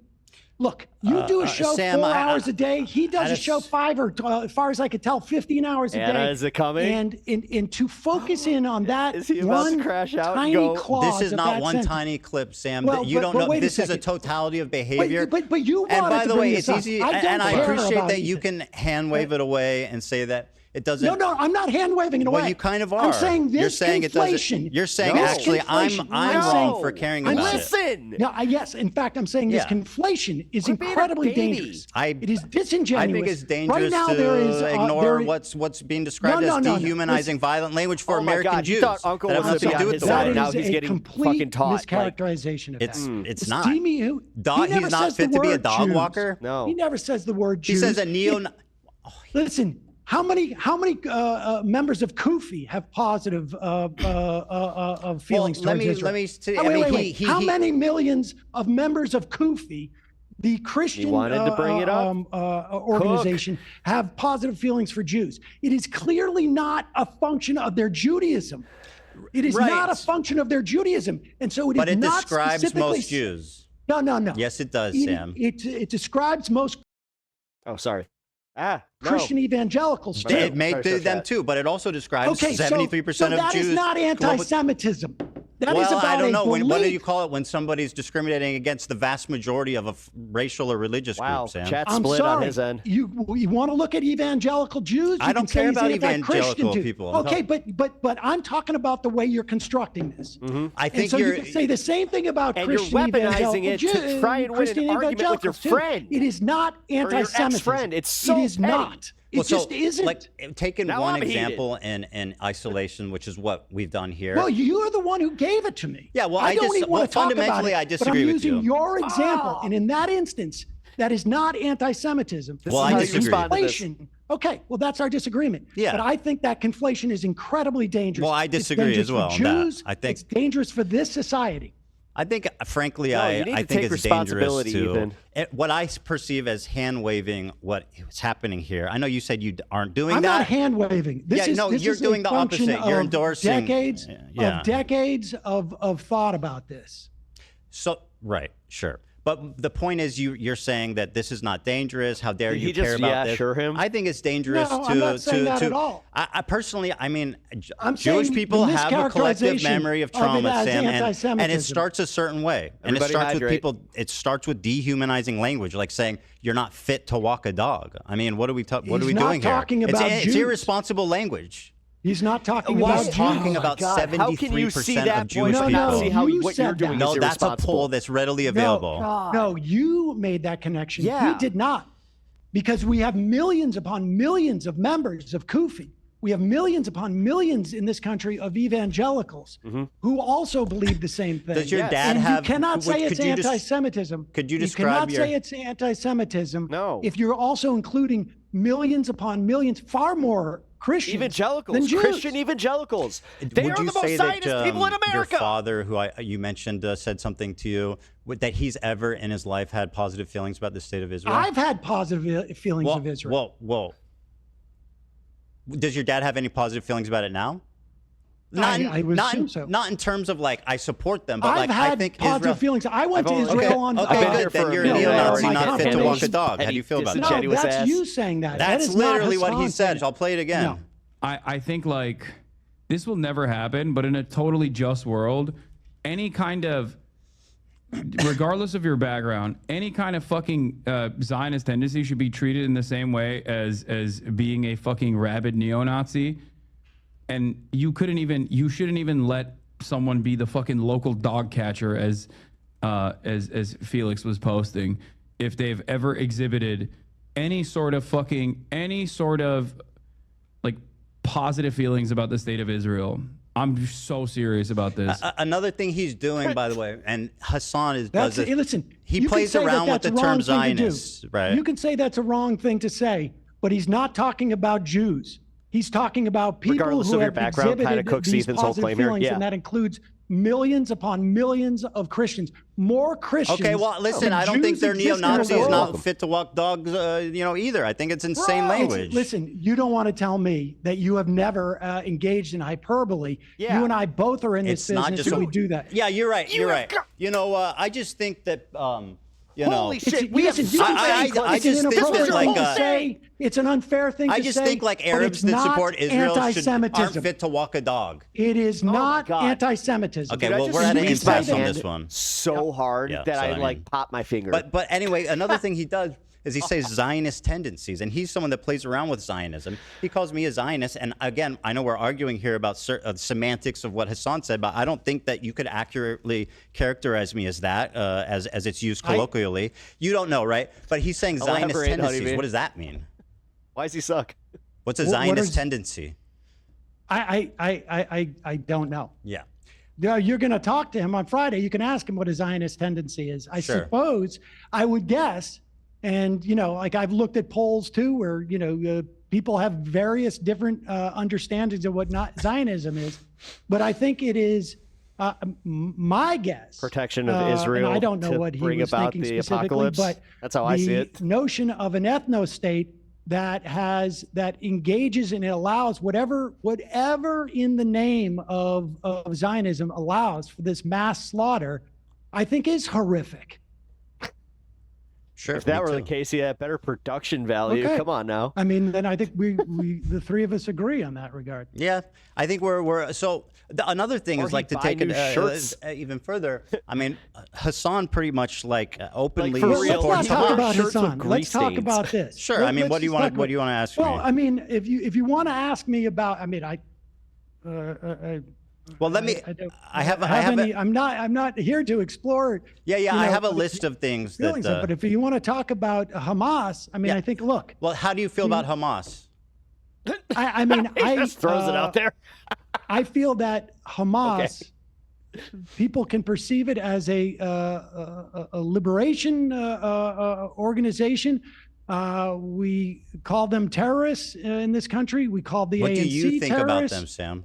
look, you do a show Sam, 4 hours a day. He does a show 5 or, as far as I could tell, 15 hours a day. Is it coming? And to focus in on that is he about to crash out tiny and go? clause. This is not one tiny clip, Sam. Well, you don't know. This is a totality of behavior. But you wanted and by to the bring way, this it's easy. up. And I appreciate that you can hand wave it away and say that it doesn't. No, I'm not hand waving it away. Well, you kind of are. I'm saying this. You're saying conflation. It doesn't. You're saying actually I'm wrong for caring about it. Listen. No, yes. In fact, I'm saying this conflation is incredibly dangerous. It is disingenuous. I think it's dangerous right now, to ignore what's being described as dehumanizing violent language for American Jews. You thought Uncle was nothing to do with the that word. Now he's getting fucking taught. Mischaracterization of that. It's not. He's not fit to be a dog walker. No. He never says the word Jews. He says a neo. Listen. How many members of Kufi have positive feelings towards Israel? Let me see. Wait. How many millions of members of Kufi, the Christian organization, have positive feelings for Jews? It is clearly not a function of their Judaism. It is not a function of their Judaism, and so But it describes most Jews. No. Yes, it does, Sam. It describes most. Oh, sorry. Christian evangelicals too. It may do them too, but it also describes 73% of Jews. So that is not anti-Semitism. That is about I don't know. What do you call it when somebody's discriminating against the vast majority of a racial or religious group, Sam? Chat split on his end. You want to look at evangelical Jews? I don't care about evangelical people. Okay, but I'm talking about the way you're constructing this. I think you can say the same thing about Christian you're weaponizing it to try and win an argument with your friend. It is not anti-Semitism. Friend. It's so it is not. It just isn't. Like, taking one example in isolation, which is what we've done here. Well, you're the one who gave it to me. Yeah, well, I don't even want to talk about it, I disagree but I'm with you. using your example, and in that instance, that is not anti-Semitism. Well, I disagree. Okay, well, that's our disagreement. Yeah. But I think that conflation is incredibly dangerous. Well, I disagree as well. For Jews, I think it's dangerous for this society. I think, frankly, I think it's dangerous to what I perceive as hand waving what is happening here. I know you said you aren't doing I'm that. not hand waving. You're doing the opposite. You're endorsing decades of thought about this. So right, sure. But the point is, you're saying that this is not dangerous. How dare you care about this? Him? I think it's dangerous No, I'm not saying that at all. I personally, I mean, I'm Jewish saying people the have a collective memory of trauma, it Sam, and it anti-Semitism. starts a certain way. And it Everybody starts with hydrate. people. It starts with dehumanizing language, like saying you're not fit to walk a dog. I mean, what are we He's doing not talking here? about It's Jews. irresponsible language. He's not talking He's about talking Jews. about God, how can you see 73% that of Jewish point people. not see how You what said you're doing that. is No, that's a irresponsible? poll that's readily available. No, you made that connection. Yeah. He did not. Because we have millions upon millions of members of Kufi. We have millions upon millions in this country of evangelicals who also believe the same thing. Does your dad and have? You cannot say it's could you anti-Semitism. could you You describe cannot your? say it's anti-Semitism. No. If you're also including millions upon millions, far more Christians Evangelicals, than Jews. Christian evangelicals. They Would are you the most say Zionist that people in America. your father, who you mentioned, said something to you that he's ever in his life had positive feelings about the state of Israel? I've had positive feelings of Israel. Well, does your dad have any positive feelings about it now? I would assume so. Not in terms of like I support them, but I've like had I think positive Israel. feelings. I went to I've Israel Okay, on. okay, good. Then you're a No, neo-Nazi, my not fit to walk a confirmation. dog. How do you feel about that? No, that's you saying that. That's that is not literally what he Hasan saying said. I'll play it again. No. I think like this will never happen, but in a totally just world, any kind of, regardless of your background, any kind of fucking Zionist tendency should be treated in the same way as being a fucking rabid neo-Nazi. And you shouldn't even let someone be the fucking local dog catcher as Felix was posting, if they've ever exhibited any sort of like positive feelings about the state of Israel. I'm so serious about this. Another thing he's doing, by the way, and Hasan does this. Listen, he you plays can say around that with the that's a term wrong thing to do. Zionist, right? You can say that's a wrong thing to say, but he's not talking about Jews. He's talking about people Regardless who of your have background, kinda exhibited cooks these Ethan's whole positive claim here. feelings, Yeah. and that includes millions upon millions of Christians. More Christians. Okay, well, listen, than I don't think Jews they're exist in the neo-Nazis, world. not fit to walk dogs, either. I think it's insane language. Listen, you don't want to tell me that you have never engaged in hyperbole. Yeah. You and I both are in this It's not business, just and we do that. Yeah, you're right. You're right. I just think that Holy shit! We listen, you can say I it's just think inappropriate that, like, thing to say. It's an unfair thing I to just say. think like but Arabs it's that not support Israel aren't anti-Semitism. fit to walk a dog. It is not God. anti-Semitism. Okay, Dude, I well, just we're at an squeezed my impasse on hand this one. so hard Yeah, that so I I mean- like popped my finger. But anyway, another thing he does is he says Zionist tendencies, and he's someone that plays around with Zionism. He calls me a Zionist, and again, I know we're arguing here about semantics of what Hasan said, but I don't think that you could accurately characterize me as that, as it's used colloquially. You don't know, right? But he's saying Zionist Elaborate, tendencies. honeybee. What does that mean? Why does he suck? What's a What Zionist is- tendency? I don't know. Yeah. You're going to talk to him on Friday. You can ask him what a Zionist tendency is. I Sure. suppose I would guess, and like I've looked at polls too, where people have various different understandings of what not Zionism is, but I think it is my guess. Protection of Israel. And I don't know to what he bring was about thinking the specifically, apocalypse. but That's how I see it. The notion of an ethno-state that engages and it allows whatever in the name of Zionism allows for this mass slaughter, I think is horrific. Sure. If that me were the too. case, he had better production value. Okay. Come on now. I mean, then I think we the three of us agree on that regard. Yeah, I think we're so. Another thing Or is like he'd to buy take it new shirts. even further. I mean, Hasan pretty much openly for real, Let's supports not talk Hamas. about Shirts with Hasan. grease Let's talk stains. about this. Sure. I mean, Let's what do you just want? talk What do you want to ask Well, me? I mean, if you want to ask me about, I mean, Well, let me. don't I have any. I'm not here to explore. Yeah. I have a list of things Feelings that. but if you want to talk about Hamas, I mean, Yeah. I think look. Well, how do you feel about Hamas? I mean, He just throws it out there. I feel that Hamas, people can perceive it as a liberation organization. We call them terrorists in this country. We call the What ANC do you think about terrorists. them, Sam?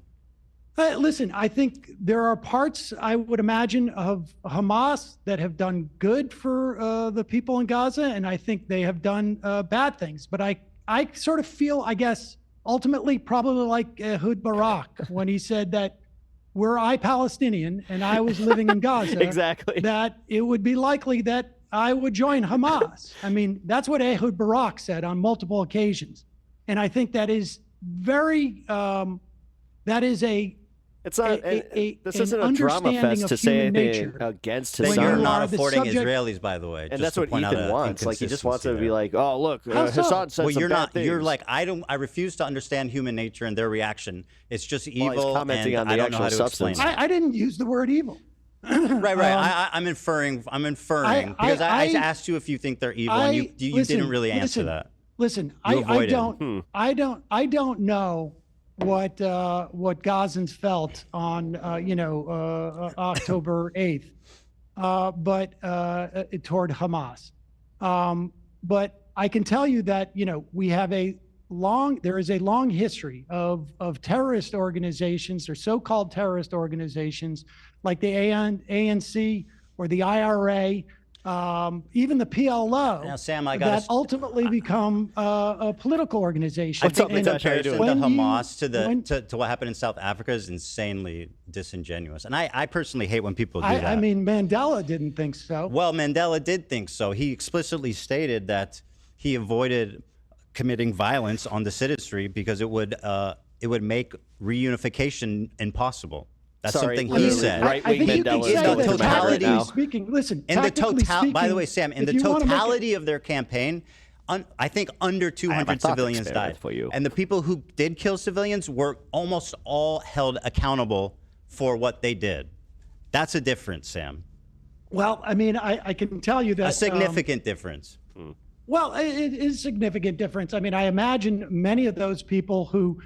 Listen, I think there are parts, I would imagine, of Hamas that have done good for the people in Gaza, and I think they have done bad things. But I sort of feel, I guess, ultimately probably like Ehud Barak when he said that were I Palestinian and I was living in Gaza, Exactly. that it would be likely that I would join Hamas. I mean, that's what Ehud Barak said on multiple occasions. And I think that is very, that is a, it's not. This isn't a drama fest to say anything against Hasan. You're not affording Israelis, by the way. And that's what Ethan wants. Like he just wants to be like, oh look, Hasan said you're not. things. You're like, I refuse to understand human nature and their reaction. It's just evil. Well, he's commenting on the actual substance. I didn't use the word evil. Right. I'm inferring because I asked you if you think they're evil, and you didn't really answer that. Listen, I don't know what Gazans felt on October 8th, but toward Hamas. But I can tell you that we have there is a long history of terrorist organizations or so-called terrorist organizations like the ANC or the IRA. Even the PLO, now, Sam, that ultimately become a political organization. I think the comparison to Hamas to what happened in South Africa is insanely disingenuous. And I personally hate when people do that. I mean, Mandela didn't think so. Well, Mandela did think so. He explicitly stated that he avoided committing violence on the citizenry because it would make reunification impossible. That's something he said. Right-wing Mandela is going through right now. By the way, Sam, in the totality of their campaign, I think under 200 civilians died. And the people who did kill civilians were almost all held accountable for what they did. That's a difference, Sam. Well, I mean, I can tell you that a significant difference. Well, it is a significant difference. I mean, I imagine many of those people who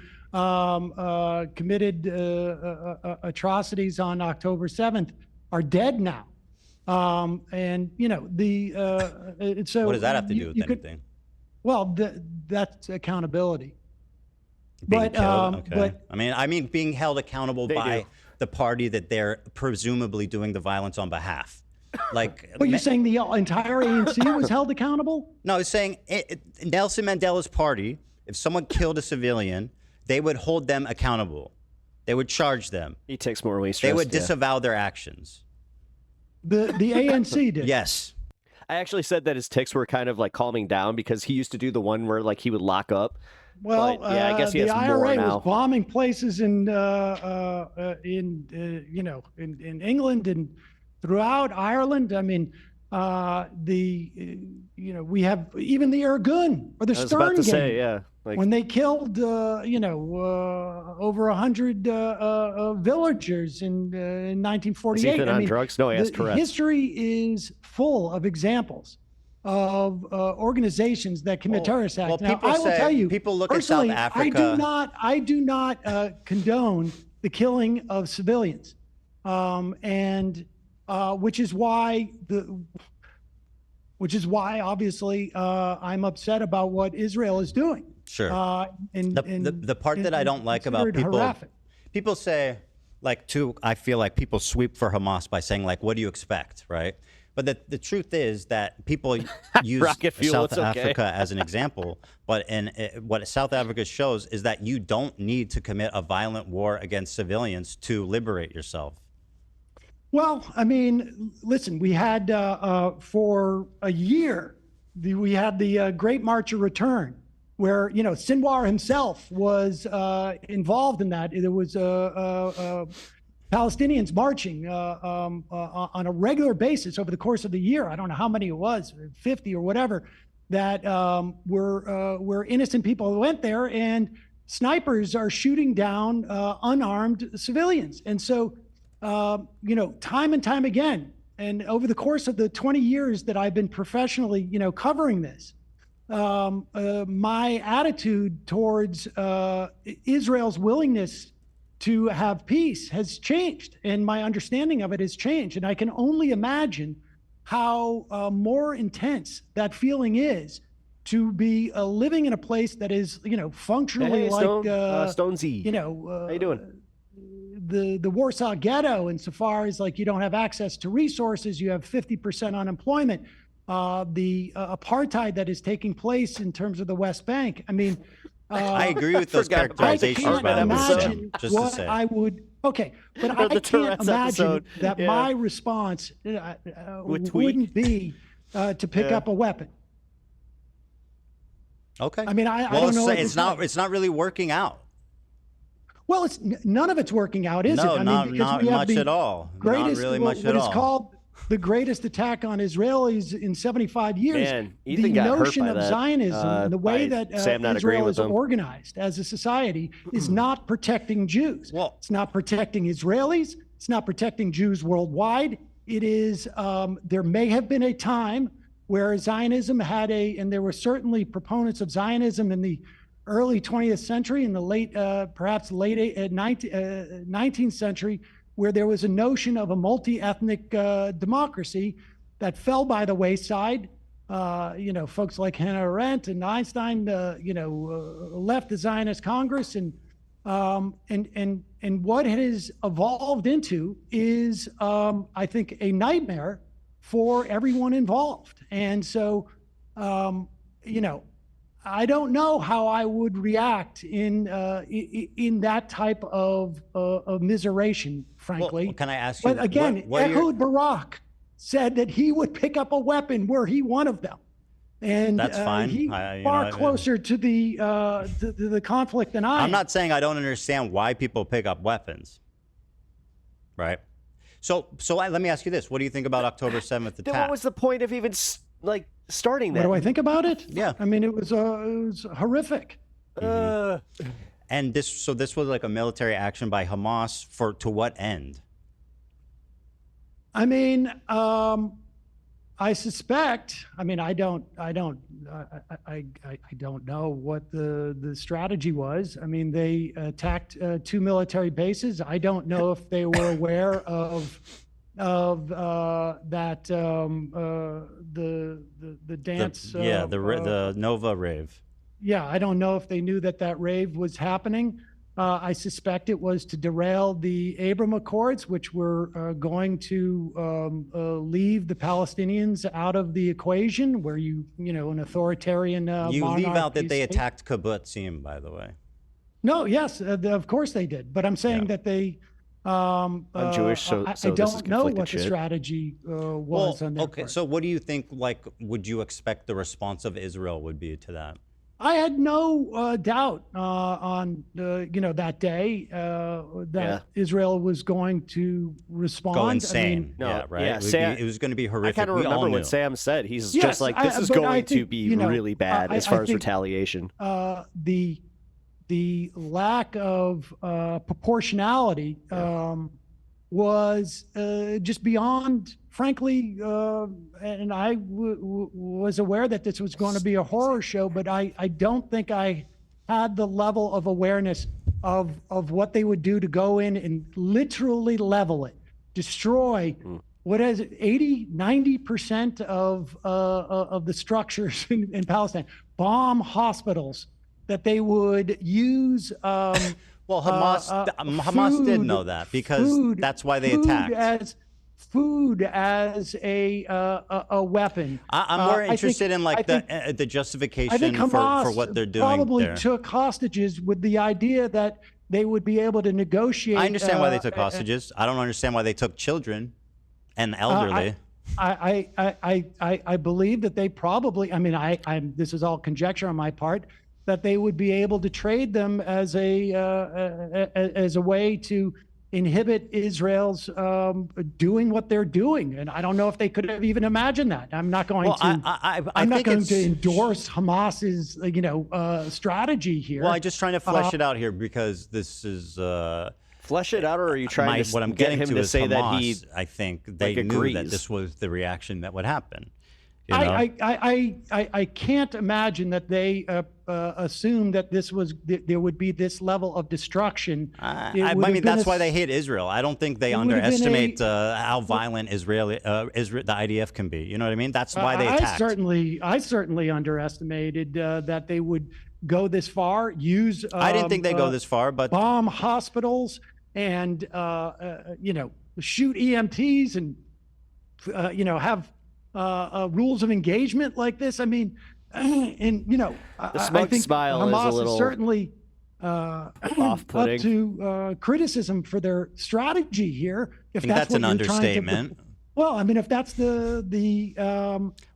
committed atrocities on October 7th are dead now. And so what does that have to do with anything? Well, that's accountability. Being killed? Okay. But I mean, being held accountable by the party that they're presumably doing the violence on behalf. Like, but you're saying the entire ANC was held accountable? No, I was saying Nelson Mandela's party, if someone killed a civilian, they would hold them accountable. They would charge them. He takes more waste. They would disavow their actions. The ANC did. Yes. I actually said that his tics were kind of like calming down because he used to do the one where like he would lock up. Well, but, yeah, I guess he has the more IRA now. was bombing places in England and throughout Ireland. I mean, we have even the Irgun or the Stern gang. Say, yeah. Like, when they killed, over 100 villagers in 1948. On drugs? No, he has Tourette's. History is full of examples of organizations that commit terrorist acts. Well, now, I will tell you, people look at South Africa. I do not condone the killing of civilians, which is why obviously I'm upset about what Israel is doing. Sure. The part that I don't like about people say, I feel like people sweep for Hamas by saying, like, what do you expect, right? But the truth is that people use South Africa as an example, but what South Africa shows is that you don't need to commit a violent war against civilians to liberate yourself. Well, I mean, listen, we had for a year, we had the Great March of Return, where, Sinwar himself was involved in that. There was Palestinians marching on a regular basis over the course of the year. I don't know how many it was, 50 or whatever, that were innocent people who went there, and snipers are shooting down unarmed civilians. And so, time and time again, and over the course of the 20 years that I've been professionally, covering this, my attitude towards Israel's willingness to have peace has changed, and my understanding of it has changed. And I can only imagine how more intense that feeling is to be living in a place that is, functionally Stonesy. How you doing? The Warsaw Ghetto, insofar as you don't have access to resources, you have 50% unemployment. The apartheid that is taking place in terms of the West Bank. I mean, I agree with those characterizations. I can't imagine what I would. Okay, but I can't imagine that my response wouldn't be to pick up a weapon. Okay. I mean, I don't know. It's not really working out. Well, none of it's working out, is it? I mean, not much at all. Greatest, not really much at all. What is called the greatest attack on Israelis in 75 years. Man, the notion of Zionism and the way that Israel is organized as a society is not protecting Jews. Well, it's not protecting Israelis. It's not protecting Jews worldwide. It is. There may have been a time where Zionism had and there were certainly proponents of Zionism in the early 20th century, in the late, perhaps late 19th century, where there was a notion of a multi-ethnic democracy that fell by the wayside. Folks like Hannah Arendt and Einstein, left the Zionist Congress, and what it has evolved into is, I think, a nightmare for everyone involved. And so, I don't know how I would react in that type of immiseration, frankly. Well, can I ask you? But again, Ehud Barak said that he would pick up a weapon were he one of them, and that's fine. He's far closer to the conflict than I am. I'm not saying I don't understand why people pick up weapons, right? So let me ask you this: what do you think about October 7th attack? Then what was the point of even starting that? What do I think about it? Yeah, I mean, it was horrific. And this was like a military action by Hamas to what end? I mean, I suspect. I mean, I don't know what the strategy was. I mean, they attacked 2 military bases. I don't know if they were aware of that the dance. The Nova rave. Yeah, I don't know if they knew that rave was happening. I suspect it was to derail the Abraham Accords, which were going to leave the Palestinians out of the equation, where an authoritarian you leave out that they attacked Kibbutzim, by the way. No, yes, of course they did, but I'm saying that they. I'm Jewish, so I don't know what the strategy was on their part. So what do you think? Would you expect the response of Israel would be to that? I had no doubt on that day that Israel was going to respond. Go insane. Right? It was going to be horrific. I kind of remember what Sam said. He's just like, this is going to be really bad as far as retaliation. The lack of proportionality was just beyond, frankly, and I was aware that this was going to be a horror show, but I don't think I had the level of awareness of what they would do to go in and literally level it, destroy what is it, 90% of the structures in Palestine, bomb hospitals, that they would use. Well, Hamas did know that because that's why they attacked. Food as a weapon. I'm more interested in the justification for what they're doing. Probably took hostages with the idea that they would be able to negotiate. I understand why they took hostages. I don't understand why they took children and elderly. I believe that they probably. I mean, this is all conjecture on my part, that they would be able to trade them as a way to inhibit Israel's doing what they're doing. And I don't know if they could have even imagined that. I'm not going to endorse Hamas's strategy here. Well, I'm just trying to flesh it out here because this is flesh it out, or are you trying to what I'm get getting him to to is say Hamas, that he I think they knew that this was the reaction that would happen. I can't imagine that they assumed that there would be this level of destruction. I mean, that's why they hate Israel. I don't think they underestimate how violent the IDF can be. You know what I mean? That's why they attacked. I certainly underestimated that they would go this far. Use I didn't think they'd go this far, but bomb hospitals and shoot EMTs and have rules of engagement like this. I mean, the smug I think smile Hamas is a little certainly off-putting. up to criticism for their strategy here. If I think that's an understatement. Well, I mean, if that's the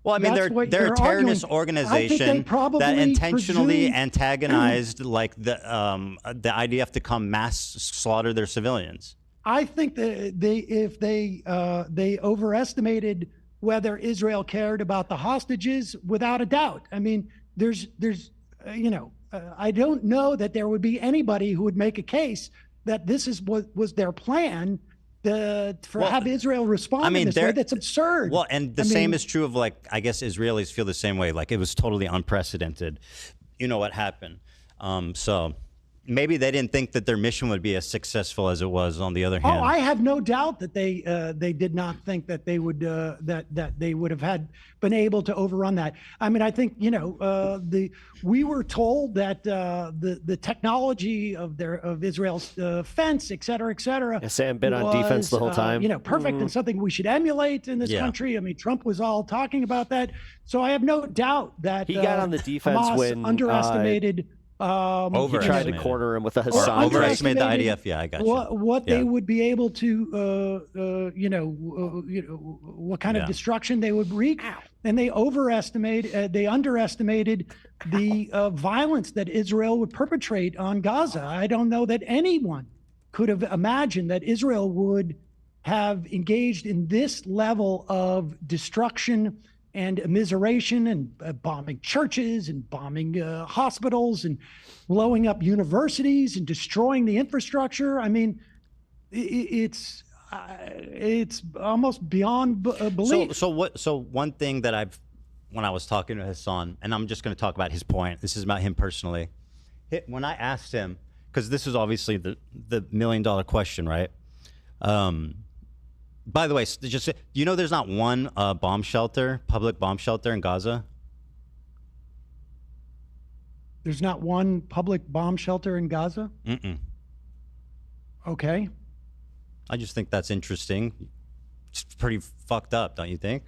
Well, I mean, they're a terrorist organization that intentionally antagonized like the IDF to come mass slaughter their civilians. I think that if they overestimated whether Israel cared about the hostages, without a doubt. I mean, there's I don't know that there would be anybody who would make a case that this is what was their plan. Have Israel respond in this way. That's absurd. Well, and the same is true of, like, I guess Israelis feel the same way. Like, it was totally unprecedented. You know what happened. So maybe they didn't think that their mission would be as successful as it was. On the other hand, I have no doubt that they did not think that they would that they would have been able to overrun that. I mean, I think we were told that the technology of Israel's fence, et cetera, Sam been on defense the whole time. Perfect and something we should emulate in this country. I mean, Trump was all talking about that. So I have no doubt that he got on the defense Hamas when underestimated. He tried to corner him with a Hasan. Overestimate the IDF. Yeah, I got you. What they would be able to, what kind of destruction they would wreak, and they underestimated the violence that Israel would perpetrate on Gaza. I don't know that anyone could have imagined that Israel would have engaged in this level of destruction and immiseration and bombing churches and bombing hospitals and blowing up universities and destroying the infrastructure. I mean, it's almost beyond belief. So one thing that when I was talking to Hasan, and I'm just going to talk about his point. This is about him personally. When I asked him, because this is obviously the $1 million question, right? By the way, just there's not one public bomb shelter in Gaza. There's not one public bomb shelter in Gaza? Mm-mm. Okay. I just think that's interesting. It's pretty fucked up, don't you think?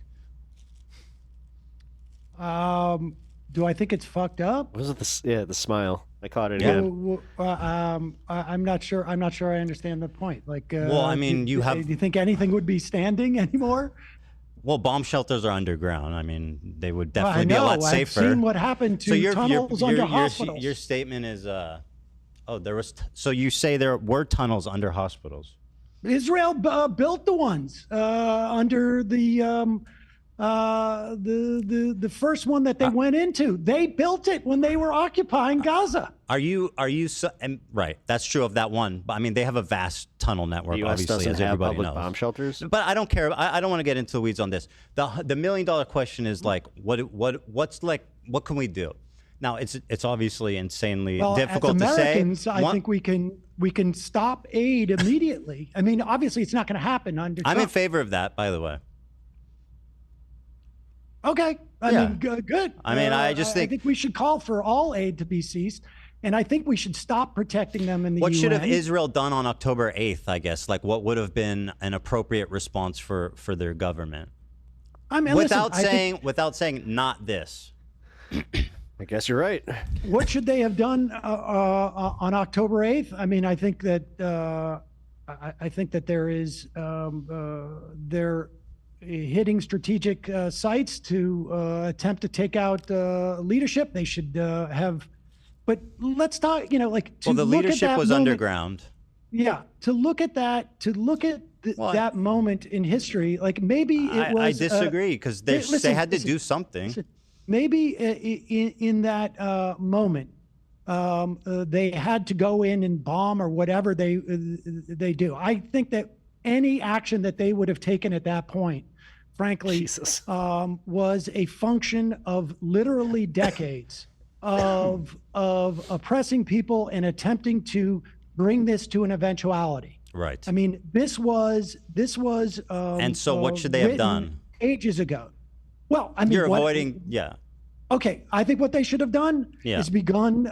Do I think it's fucked up? Was it the smile? I caught it again. I'm not sure. I understand the point. Like, well, I mean, do you think anything would be standing anymore? Well, bomb shelters are underground. I mean, they would definitely be a lot safer. I've seen what happened to tunnels under hospitals. Your statement is, so you say there were tunnels under hospitals. Israel built the ones under the first one that they went into. They built it when they were occupying Gaza. Are you right? That's true of that one. But I mean, they have a vast tunnel network. The US obviously, as everybody knows. Bomb shelters. But I don't care. I don't want to get into the weeds on this. The $1 million question is like, what can we do? Now, it's obviously insanely difficult as Americans, to say. I think we can stop aid immediately. I mean, obviously, it's not going to happen under Trump. I'm in favor of that, by the way. Okay. I mean, good. I mean, I think we should call for all aid to be ceased, and I think we should stop protecting them in the UN. What should have Israel done on October 8th, I guess? Like, what would have been an appropriate response for their government? I mean, without saying not this. I guess you're right. What should they have done on October 8th? I mean, I think that there is they're hitting strategic sites to attempt to take out leadership. They should have, but let's talk. The leadership was underground. Yeah, to look at that, that moment in history, like maybe it was. I disagree because they had to do something. Maybe in that moment, they had to go in and bomb or whatever they do. I think that any action that they would have taken at that point, frankly, was a function of literally decades of oppressing people and attempting to bring this to an eventuality. Right. I mean, this was. And so, what should they have done? Ages ago. Well, I mean, you're avoiding. Yeah. Okay, I think what they should have done is begun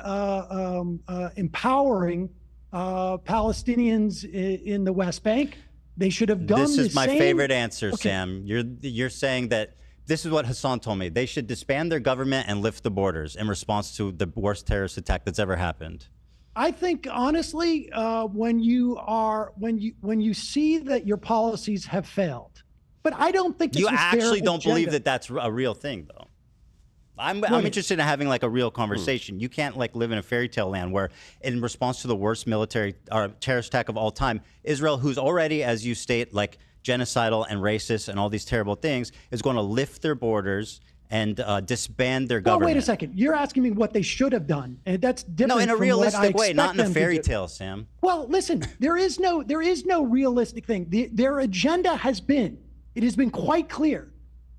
empowering Palestinians in the West Bank. They should have done this. This is my favorite answer, Sam. You're saying that this is what Hasan told me. They should disband their government and lift the borders in response to the worst terrorist attack that's ever happened. I think honestly, when you see that your policies have failed, But I don't think this you was actually their don't agenda. believe that that's a real thing, though. I'm interested in having like a real conversation. You can't like live in a fairy tale land where, in response to the worst military or terrorist attack of all time, Israel, who's already, as you state, like genocidal and racist and all these terrible things, is going to lift their borders and disband their government. Wait a second. You're asking me what they should have done, and that's different. No, in a from realistic way, not in a fairy tale, tale, Sam. Well, listen, there is no realistic thing. Their agenda has been, it has been quite clear.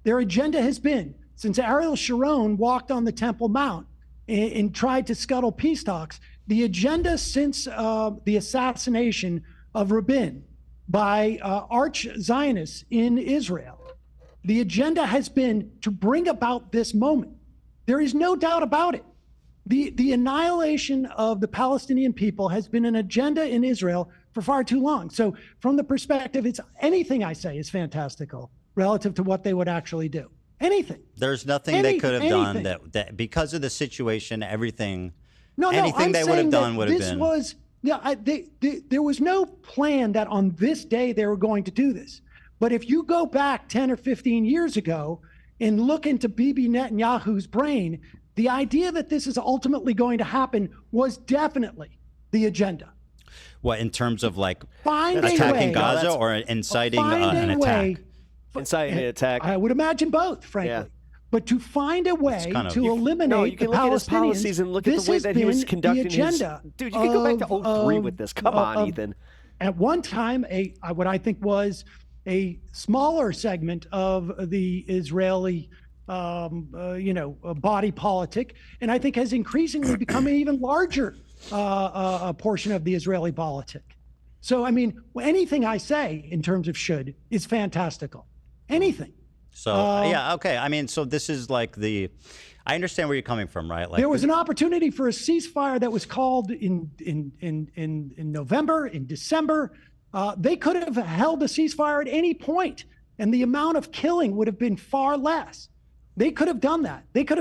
Their agenda has been, since Ariel Sharon walked on the Temple Mount and tried to scuttle peace talks, the agenda since the assassination of Rabin by arch Zionists in Israel, the agenda has been to bring about this moment. There is no doubt about it. The annihilation of the Palestinian people has been an agenda in Israel for far too long. So from the perspective, it's anything I say is fantastical relative to what they would actually do. Anything. There's nothing they could have done that because of the situation, anything I'm they would have done would have been. There was no plan that on this day they were going to do this. But if you go back 10 or 15 years ago and look into Bibi Netanyahu's brain, the idea that this is ultimately going to happen was definitely the agenda. What, in terms of like Find attacking Gaza or inciting an attack? Inciting an attack. I would imagine both, frankly. Yeah. But to find a way to eliminate the Palestinians, policies and look at the way that he was conducting his. Dude, you can go back to 2003 with this. Come on, Ethan. At one time, what I think was a smaller segment of the Israeli, body politic, and I think has increasingly become an even larger portion of the Israeli politic. So, I mean, anything I say in terms of should is fantastical. Anything. So, okay. I mean, so this is like I understand where you're coming from, right? Like there was an opportunity for a ceasefire that was called in November, in December. They could have held a ceasefire at any point, and the amount of killing would have been far less. They could have done that. They could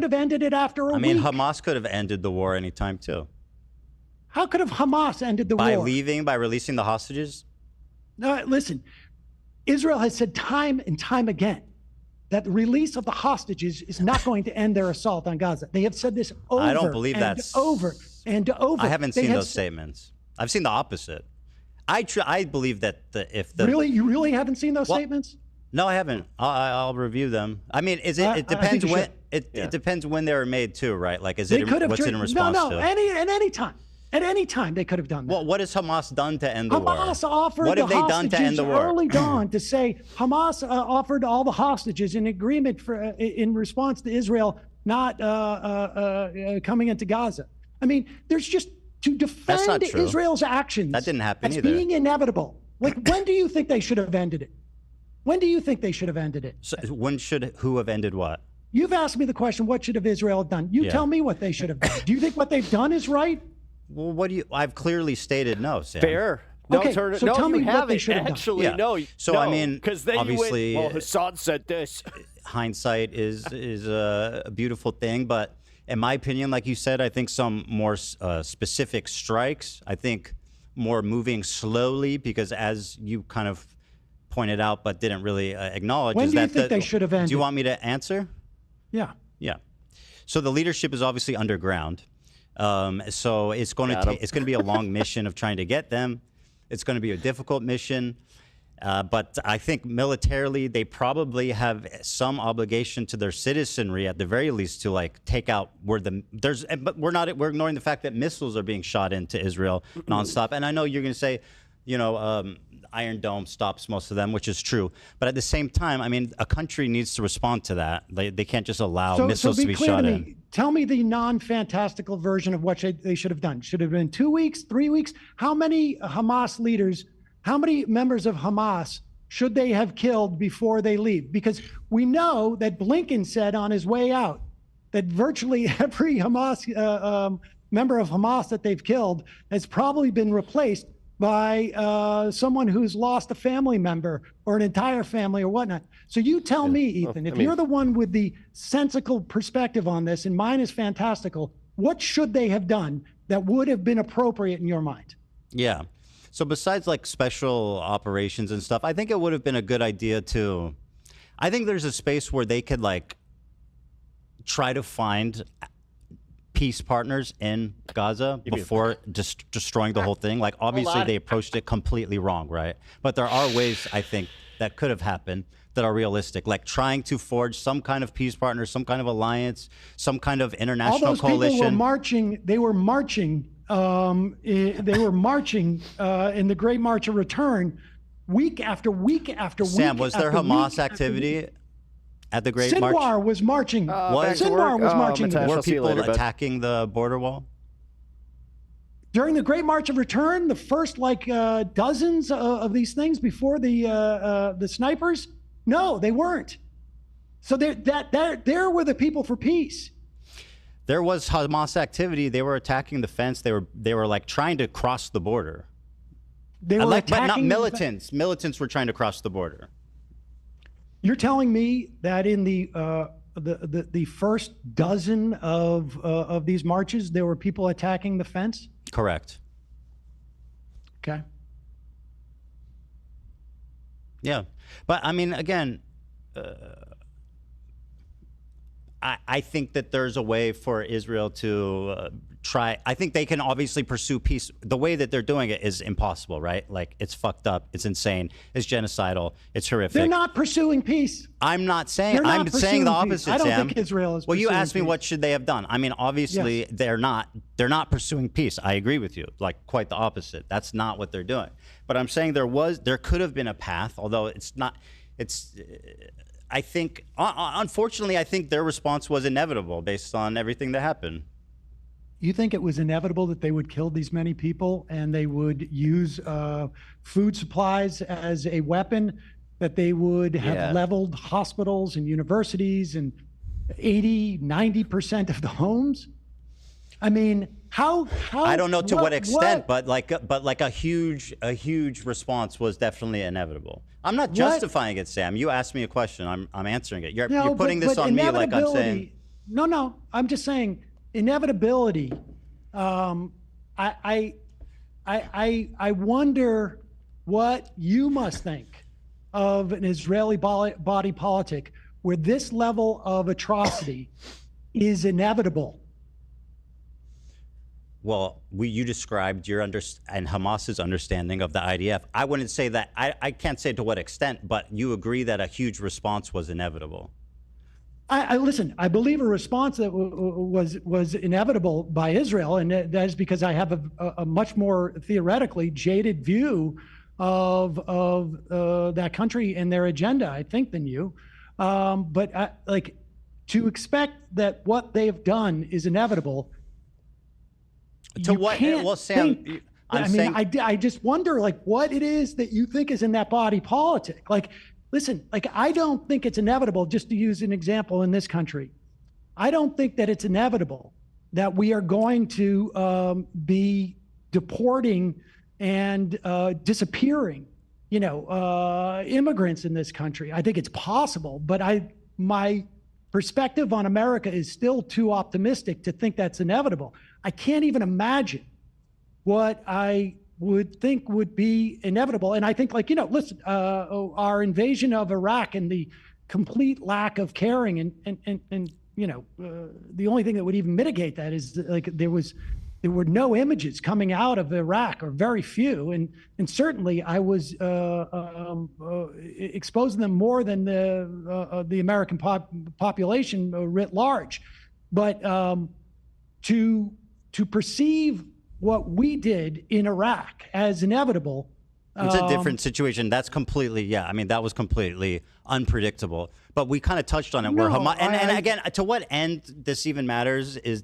have ended it after a week. I mean, Hamas could have ended the war anytime too. How could have Hamas ended the war? By releasing the hostages? Listen, Israel has said time and time again that the release of the hostages is not going to end their assault on Gaza. They have said this over I don't believe and that's over and over. I haven't seen those statements. I've seen the opposite. I believe that you really haven't seen those statements? No, I haven't. I'll review them. I mean, it depends when it depends when they were made too, right? Like, is it what's in response to? At any time they could have done that. Well, what has Hamas done to end the war? Hamas offered what have they done to end the war? Early dawn to say Hamas offered all the hostages in agreement in response to Israel not coming into Gaza. I mean, there's just to defend Israel's actions. That didn't happen either. Being inevitable. Like, when do you think they should have ended it? When do you think they should have ended it? So who have ended what? You've asked me the question, what should have Israel done? You tell me what they should have done. Do you think what they've done is right? Well, I've clearly stated no, Sam. Fair. Okay, so tell me what they should have done. Actually, no. So, I mean, because then obviously, Hasan said this. Hindsight is a beautiful thing, but in my opinion, like you said, I think some more specific strikes. I think more moving slowly, because as you kind of pointed out but didn't really acknowledge, when do you think they should have ended? Do you want me to answer? Yeah. So the leadership is obviously underground. So it's going to be a long mission of trying to get them. It's going to be a difficult mission. But I think militarily, they probably have some obligation to their citizenry, at the very least, to like take out but we're ignoring the fact that missiles are being shot into Israel nonstop. And I know you're going to say, Iron Dome stops most of them, which is true. But at the same time, I mean, a country needs to respond to that. They can't just allow missiles to be shot in. Tell me the non-fantastical version of what they should have done. Should have been 2 weeks, 3 weeks? How many Hamas leaders, how many members of Hamas should they have killed before they leave? Because we know that Blinken said on his way out that virtually every Hamas member of Hamas that they've killed has probably been replaced by someone who's lost a family member or an entire family or whatnot. So you tell me, Ethan, if you're the one with the sensical perspective on this, and mine is fantastical, what should they have done that would have been appropriate in your mind? Yeah. So besides like special operations and stuff, I think it would have been a good idea to, I think there's a space where they could like try to find peace partners in Gaza before destroying the whole thing. Like obviously they approached it completely wrong, right? But there are ways I think that could have happened that are realistic, like trying to forge some kind of peace partner, some kind of alliance, some kind of international coalition. All those people were marching. They were marching. They were marching in the Great March of Return, week after week after week. Sam, was there Hamas activity at the Great March? Sinwar was marching. Sinwar was marching. Were people attacking the border wall? During the Great March of Return, the first dozens of these things before the snipers, no, they weren't. So there were the people for peace. There was Hamas activity. They were attacking the fence. They were like trying to cross the border. They were attacking, but not militants. Militants were trying to cross the border. You're telling me that in the first dozen of these marches, there were people attacking the fence? Correct. Okay. Yeah, but I mean, again, I think that there's a way for Israel to try. I think they can obviously pursue peace. The way that they're doing it is impossible, right? Like it's fucked up, it's insane, it's genocidal, it's horrific. They're not pursuing peace. I'm not saying. I'm saying the opposite, Sam. I don't think Israel is. Well, you asked me peace. what should they have done. I mean, obviously yes. They're not pursuing peace. I agree with you. Like quite the opposite. That's not what they're doing. But I'm saying there could have been a path, although it's not. I think, unfortunately, I think their response was inevitable based on everything that happened. You think it was inevitable that they would kill these many people and they would use food supplies as a weapon, that they would have leveled hospitals and universities and 80-90% of the homes? I mean, how I don't know to what extent, but like a huge response was definitely inevitable. I'm not justifying it, Sam. You asked me a question. I'm answering it. You're putting this on me like I'm saying. No. I'm just saying inevitability. I wonder what you must think of an Israeli body politic where this level of atrocity is inevitable. Well, you described your and Hamas's understanding of the IDF. I wouldn't say that. I can't say to what extent, but you agree that a huge response was inevitable. Listen, I believe a response that was inevitable by Israel, and that is because I have a much more theoretically jaded view of that country and their agenda, I think, than you. But to expect that what they've done is inevitable. To what? Well, Sam, I just wonder, what it is that you think is in that body politic. Listen, I don't think it's inevitable, just to use an example in this country. I don't think that it's inevitable that we are going to be deporting and disappearing, immigrants in this country. I think it's possible, but my perspective on America is still too optimistic to think that's inevitable. I can't even imagine what I would think would be inevitable. And I think, listen, our invasion of Iraq and the complete lack of caring and the only thing that would even mitigate that is there were no images coming out of Iraq, or very few, and certainly I was exposing them more than the American population writ large. But to perceive what we did in Iraq as inevitable. It's a different situation. That's completely, that was completely unpredictable. But we kind of touched on it. No, where Hamas, and again, to what end this even matters is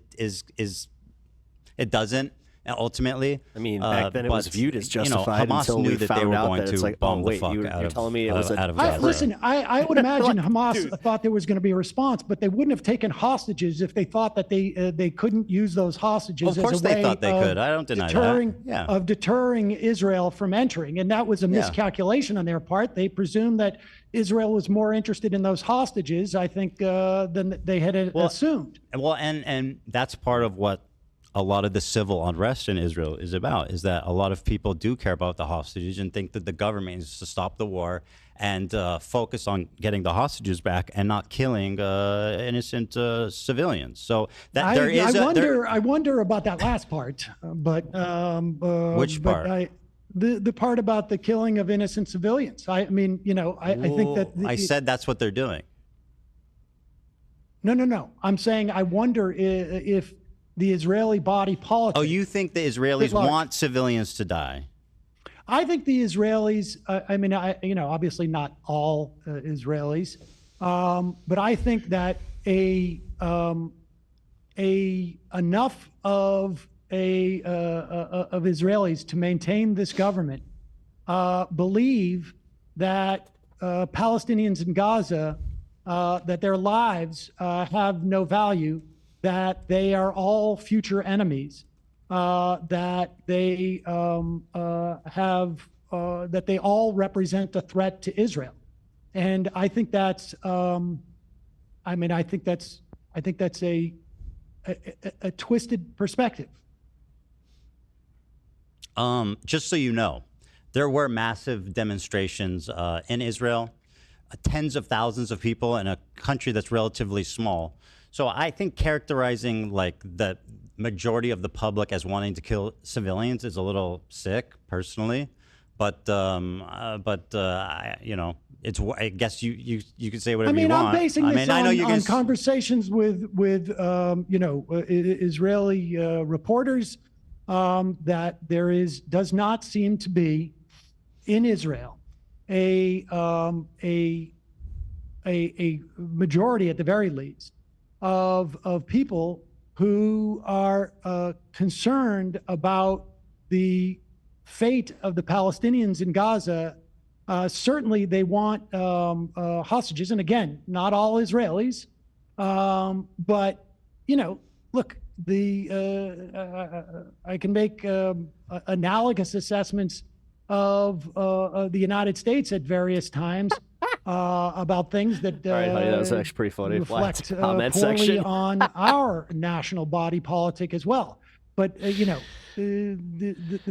it doesn't ultimately. I mean, back then it was viewed as justified Hamas until knew we that found they were out going that it's to like, bomb oh wait, the fuck you're telling me it was out of Gaza. Listen, I would imagine Hamas thought there was going to be a response, but they wouldn't have taken hostages if they thought that they couldn't use those hostages. Of course, they thought they could. I don't deny that. Yeah. Of deterring Israel from entering, and that was a miscalculation on their part. They presumed that Israel was more interested in those hostages, I think, than they had assumed. Well, and that's part of what a lot of the civil unrest in Israel is about, is that a lot of people do care about the hostages and think that the government needs to stop the war and focus on getting the hostages back and not killing innocent civilians. So that I wonder about that last part, but which part? The part about the killing of innocent civilians. I mean, you know, I think that I said that's what they're doing. No. I'm saying I wonder if the Israeli body politic. Oh, you think the Israelis want civilians to die? I think the Israelis. I mean, obviously not all Israelis, but I think that enough of Israelis to maintain this government believe that Palestinians in Gaza, that their lives have no value, that they are all future enemies, that they that they all represent a threat to Israel, and I think that's I think that's a twisted perspective. Just so you know, there were massive demonstrations in Israel, tens of thousands of people in a country that's relatively small. So I think characterizing like the majority of the public as wanting to kill civilians is a little sick, personally. But you know, it's. I guess you could say whatever you want. I'm basing this on conversations with Israeli reporters. That there does not seem to be in Israel a majority, at the very least, of people who are concerned about the fate of the Palestinians in Gaza. Certainly, they want hostages, and again, not all Israelis, but look. I can make analogous assessments of the United States at various times about things that, that was actually pretty funny. Reflect poorly on our national body politic as well. But the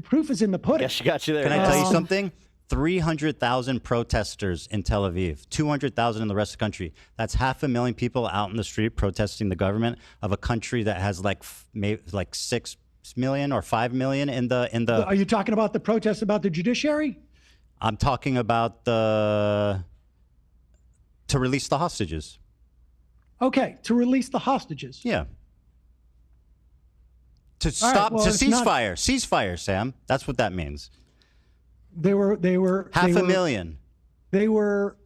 proof is in the pudding. Yes, she got you there. Can I tell you something? 300,000 protesters in Tel Aviv, 200,000 in the rest of the country. That's 500,000 people out in the street protesting the government of a country that has like 6 million or 5 million in the. Are you talking about the protests about the judiciary? I'm talking about to release the hostages. Okay, to release the hostages. Yeah. To stop, to ceasefire. Ceasefire, Sam. That's what that means. They were 500,000. They were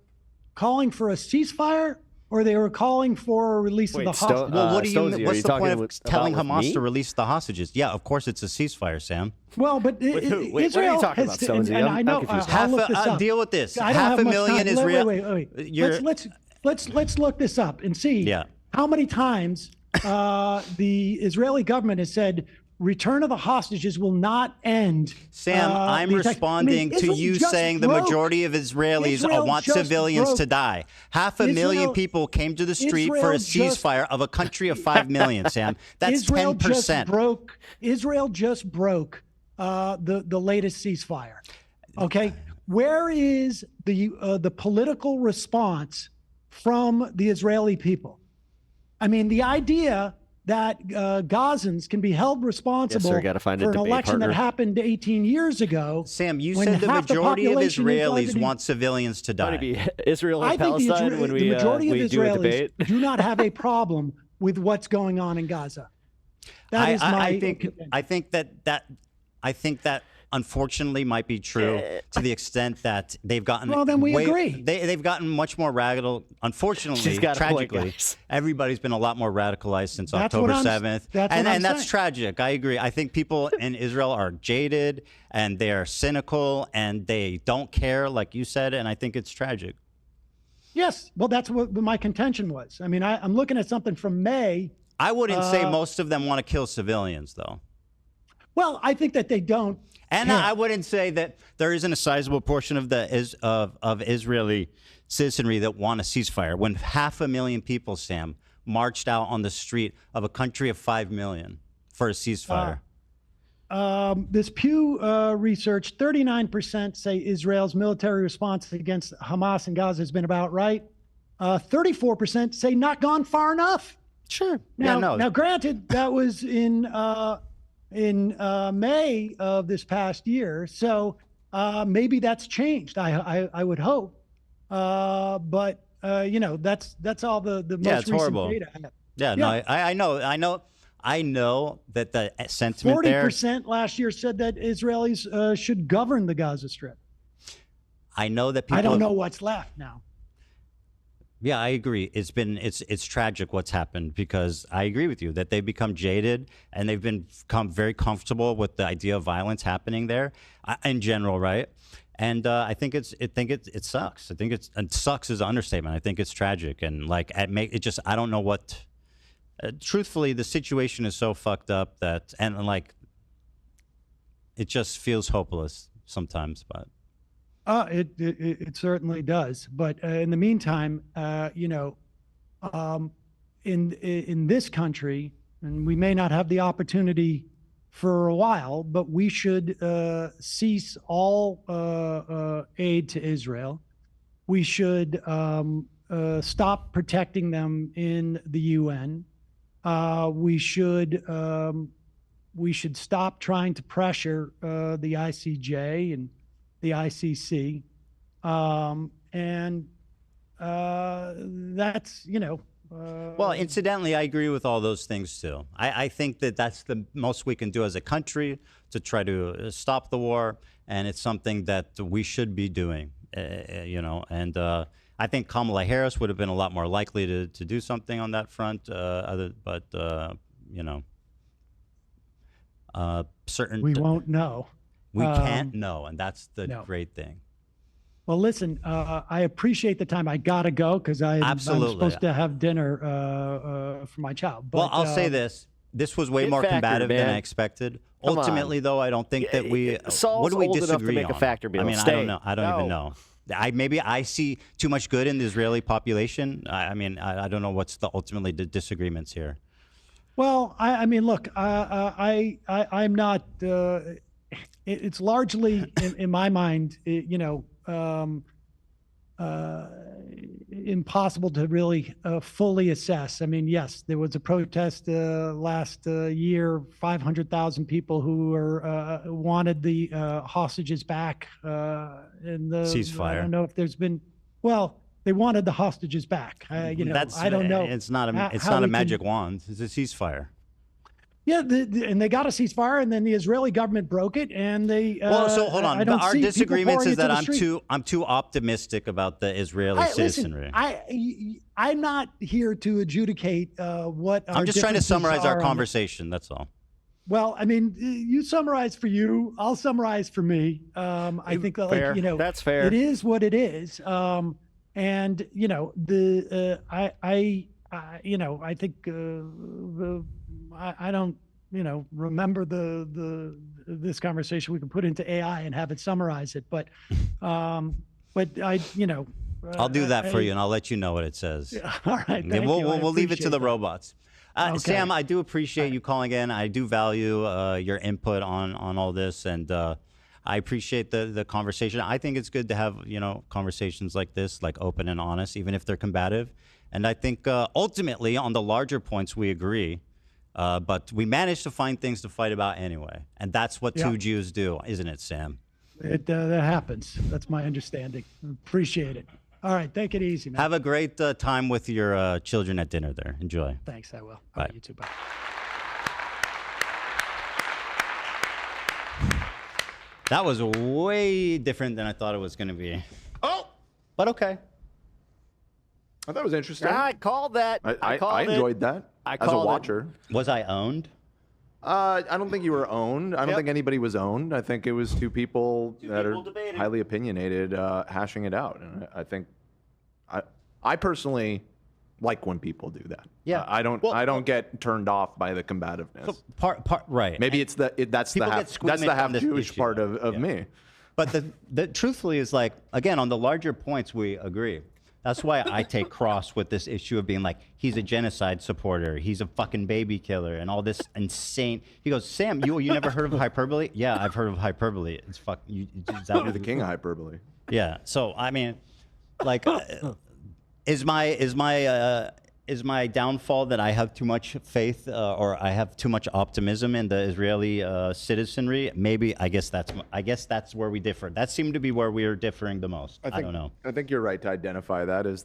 calling for a ceasefire, or they were calling for a release of the hostages. Well, what do you? What's the point of telling Hamas to release the hostages? Yeah, of course it's a ceasefire, Sam. Well, but Israel what are you talking about, Stonesy? and I know I'll look this up. Deal with this. I don't have much 500,000 time. Wait. Let's look this up and see how many times the Israeli government has said return of the hostages will not end. Sam, I'm responding to you saying the majority of Israelis want civilians to die. 500,000 people came to the street for a ceasefire of a country of 5 million, Sam. That's 10%. Israel just broke the latest ceasefire. Okay, where is the political response from the Israeli people? I mean, the idea that Gazans can be held responsible for an election that happened 18 years ago. Sam, you said the majority of Israelis want civilians to die. Israel and Palestine, the majority of Israelis do not have a problem with what's going on in Gaza. I think that unfortunately might be true to the extent that they've gotten. Well, then we agree. They've gotten much more radical. Unfortunately, tragically, everybody's been a lot more radicalized since October 7th. And that's tragic. I agree. I think people in Israel are jaded and they are cynical and they don't care, like you said, and I think it's tragic. Yes. Well, that's what my contention was. I mean, I'm looking at something from May. I wouldn't say most of them want to kill civilians, though. Well, I think that they don't. And I wouldn't say that there isn't a sizable portion of of Israeli citizenry that want a ceasefire. When 500,000 people, Sam, marched out on the street of a country of 5 million. for a ceasefire? This Pew research, 39% say Israel's military response against Hamas in Gaza has been about right. 34% say not gone far enough. Sure. Now, granted, that was in May of this past year, so maybe that's changed. I would hope, but that's all the most recent horrible. data I have. Yeah, no, I know that the sentiment 40% last year said that Israelis should govern the Gaza Strip. I know that people. I don't know what's left now. Yeah, I agree. It's tragic what's happened, because I agree with you that they've become jaded and they've become very comfortable with the idea of violence happening there in general, right? And I think it sucks. I think it sucks is an understatement. I think it's tragic, and like I don't know what. Truthfully, the situation is so fucked up that like it just feels hopeless sometimes, but. It certainly does. But in the meantime, in this country, and we may not have the opportunity for a while, but we should cease all aid to Israel. We should stop protecting them in the UN. We should stop trying to pressure the ICJ and the ICC, and that's well, incidentally, I agree with all those things too. I think that that's the most we can do as a country to try to stop the war, and it's something that we should be doing. And I think Kamala Harris would have been a lot more likely to do something on that front. Certain we won't know. We can't know, and that's the great thing. Well, listen, I appreciate the time. I gotta go because I'm supposed to have dinner for my child. But, well, I'll say this: this was way more combative than I expected. Ultimately, though, I don't think that we. Saul's what do we old disagree enough to make on? a factor. I mean, I don't know. I don't even know. Maybe I see too much good in the Israeli population. I don't know what's the ultimately disagreements here. Well, I mean, look, I'm not. It's largely, in my mind, impossible to really fully assess. I mean, yes, there was a protest last year, 500,000 people who wanted the hostages back. And the ceasefire. I don't know if there's been. Well, they wanted the hostages back. I don't know. It's not a magic wand. It's a ceasefire. Yeah, and they got a ceasefire, and then the Israeli government broke it, and they. Well, so hold on. Our disagreements is that I'm too optimistic about the Israeli citizenry. I'm not here to adjudicate what. I'm just trying to summarize our conversation. That's all. Well, I mean, you summarize for you. I'll summarize for me. I think fair. That's fair. It is what it is. And I think I don't remember this conversation. We can put into AI and have it summarize it, but I'll do that for you, and I'll let you know what it says. All right, we'll leave it to the robots. Okay. Sam, I do appreciate you calling in. I do value your input on all this, and I appreciate the conversation. I think it's good to have conversations like this, like open and honest, even if they're combative. And I think ultimately on the larger points we agree, but we managed to find things to fight about anyway. And that's what two Jews do, isn't it, Sam? That happens. That's my understanding. Appreciate it. All right, take it easy, man. Have a great time with your children at dinner there. Enjoy. Thanks, I will. Bye. You too. Bye. That was way different than I thought it was going to be. Oh! But okay. I thought it was interesting. I called that. I enjoyed that as a watcher. Was I owned? I don't think you were owned. I don't think anybody was owned. I think it was two people that are highly opinionated hashing it out. And I think I personally like when people do that. Yeah. I don't get turned off by the combativeness. Right. Maybe that's the half Jewish part of me. But the truthfully is like, again, on the larger points we agree. That's why I take cross with this issue of being like, he's a genocide supporter, he's a fucking baby killer, and all this insane. He goes, Sam, you never heard of hyperbole? Yeah, I've heard of hyperbole. It's fuck. You're the king of hyperbole. Yeah. So I mean, like, is my downfall that I have too much faith or I have too much optimism in the Israeli citizenry? Maybe. I guess that's where we differ. That seemed to be where we are differing the most. I don't know. I think you're right to identify that as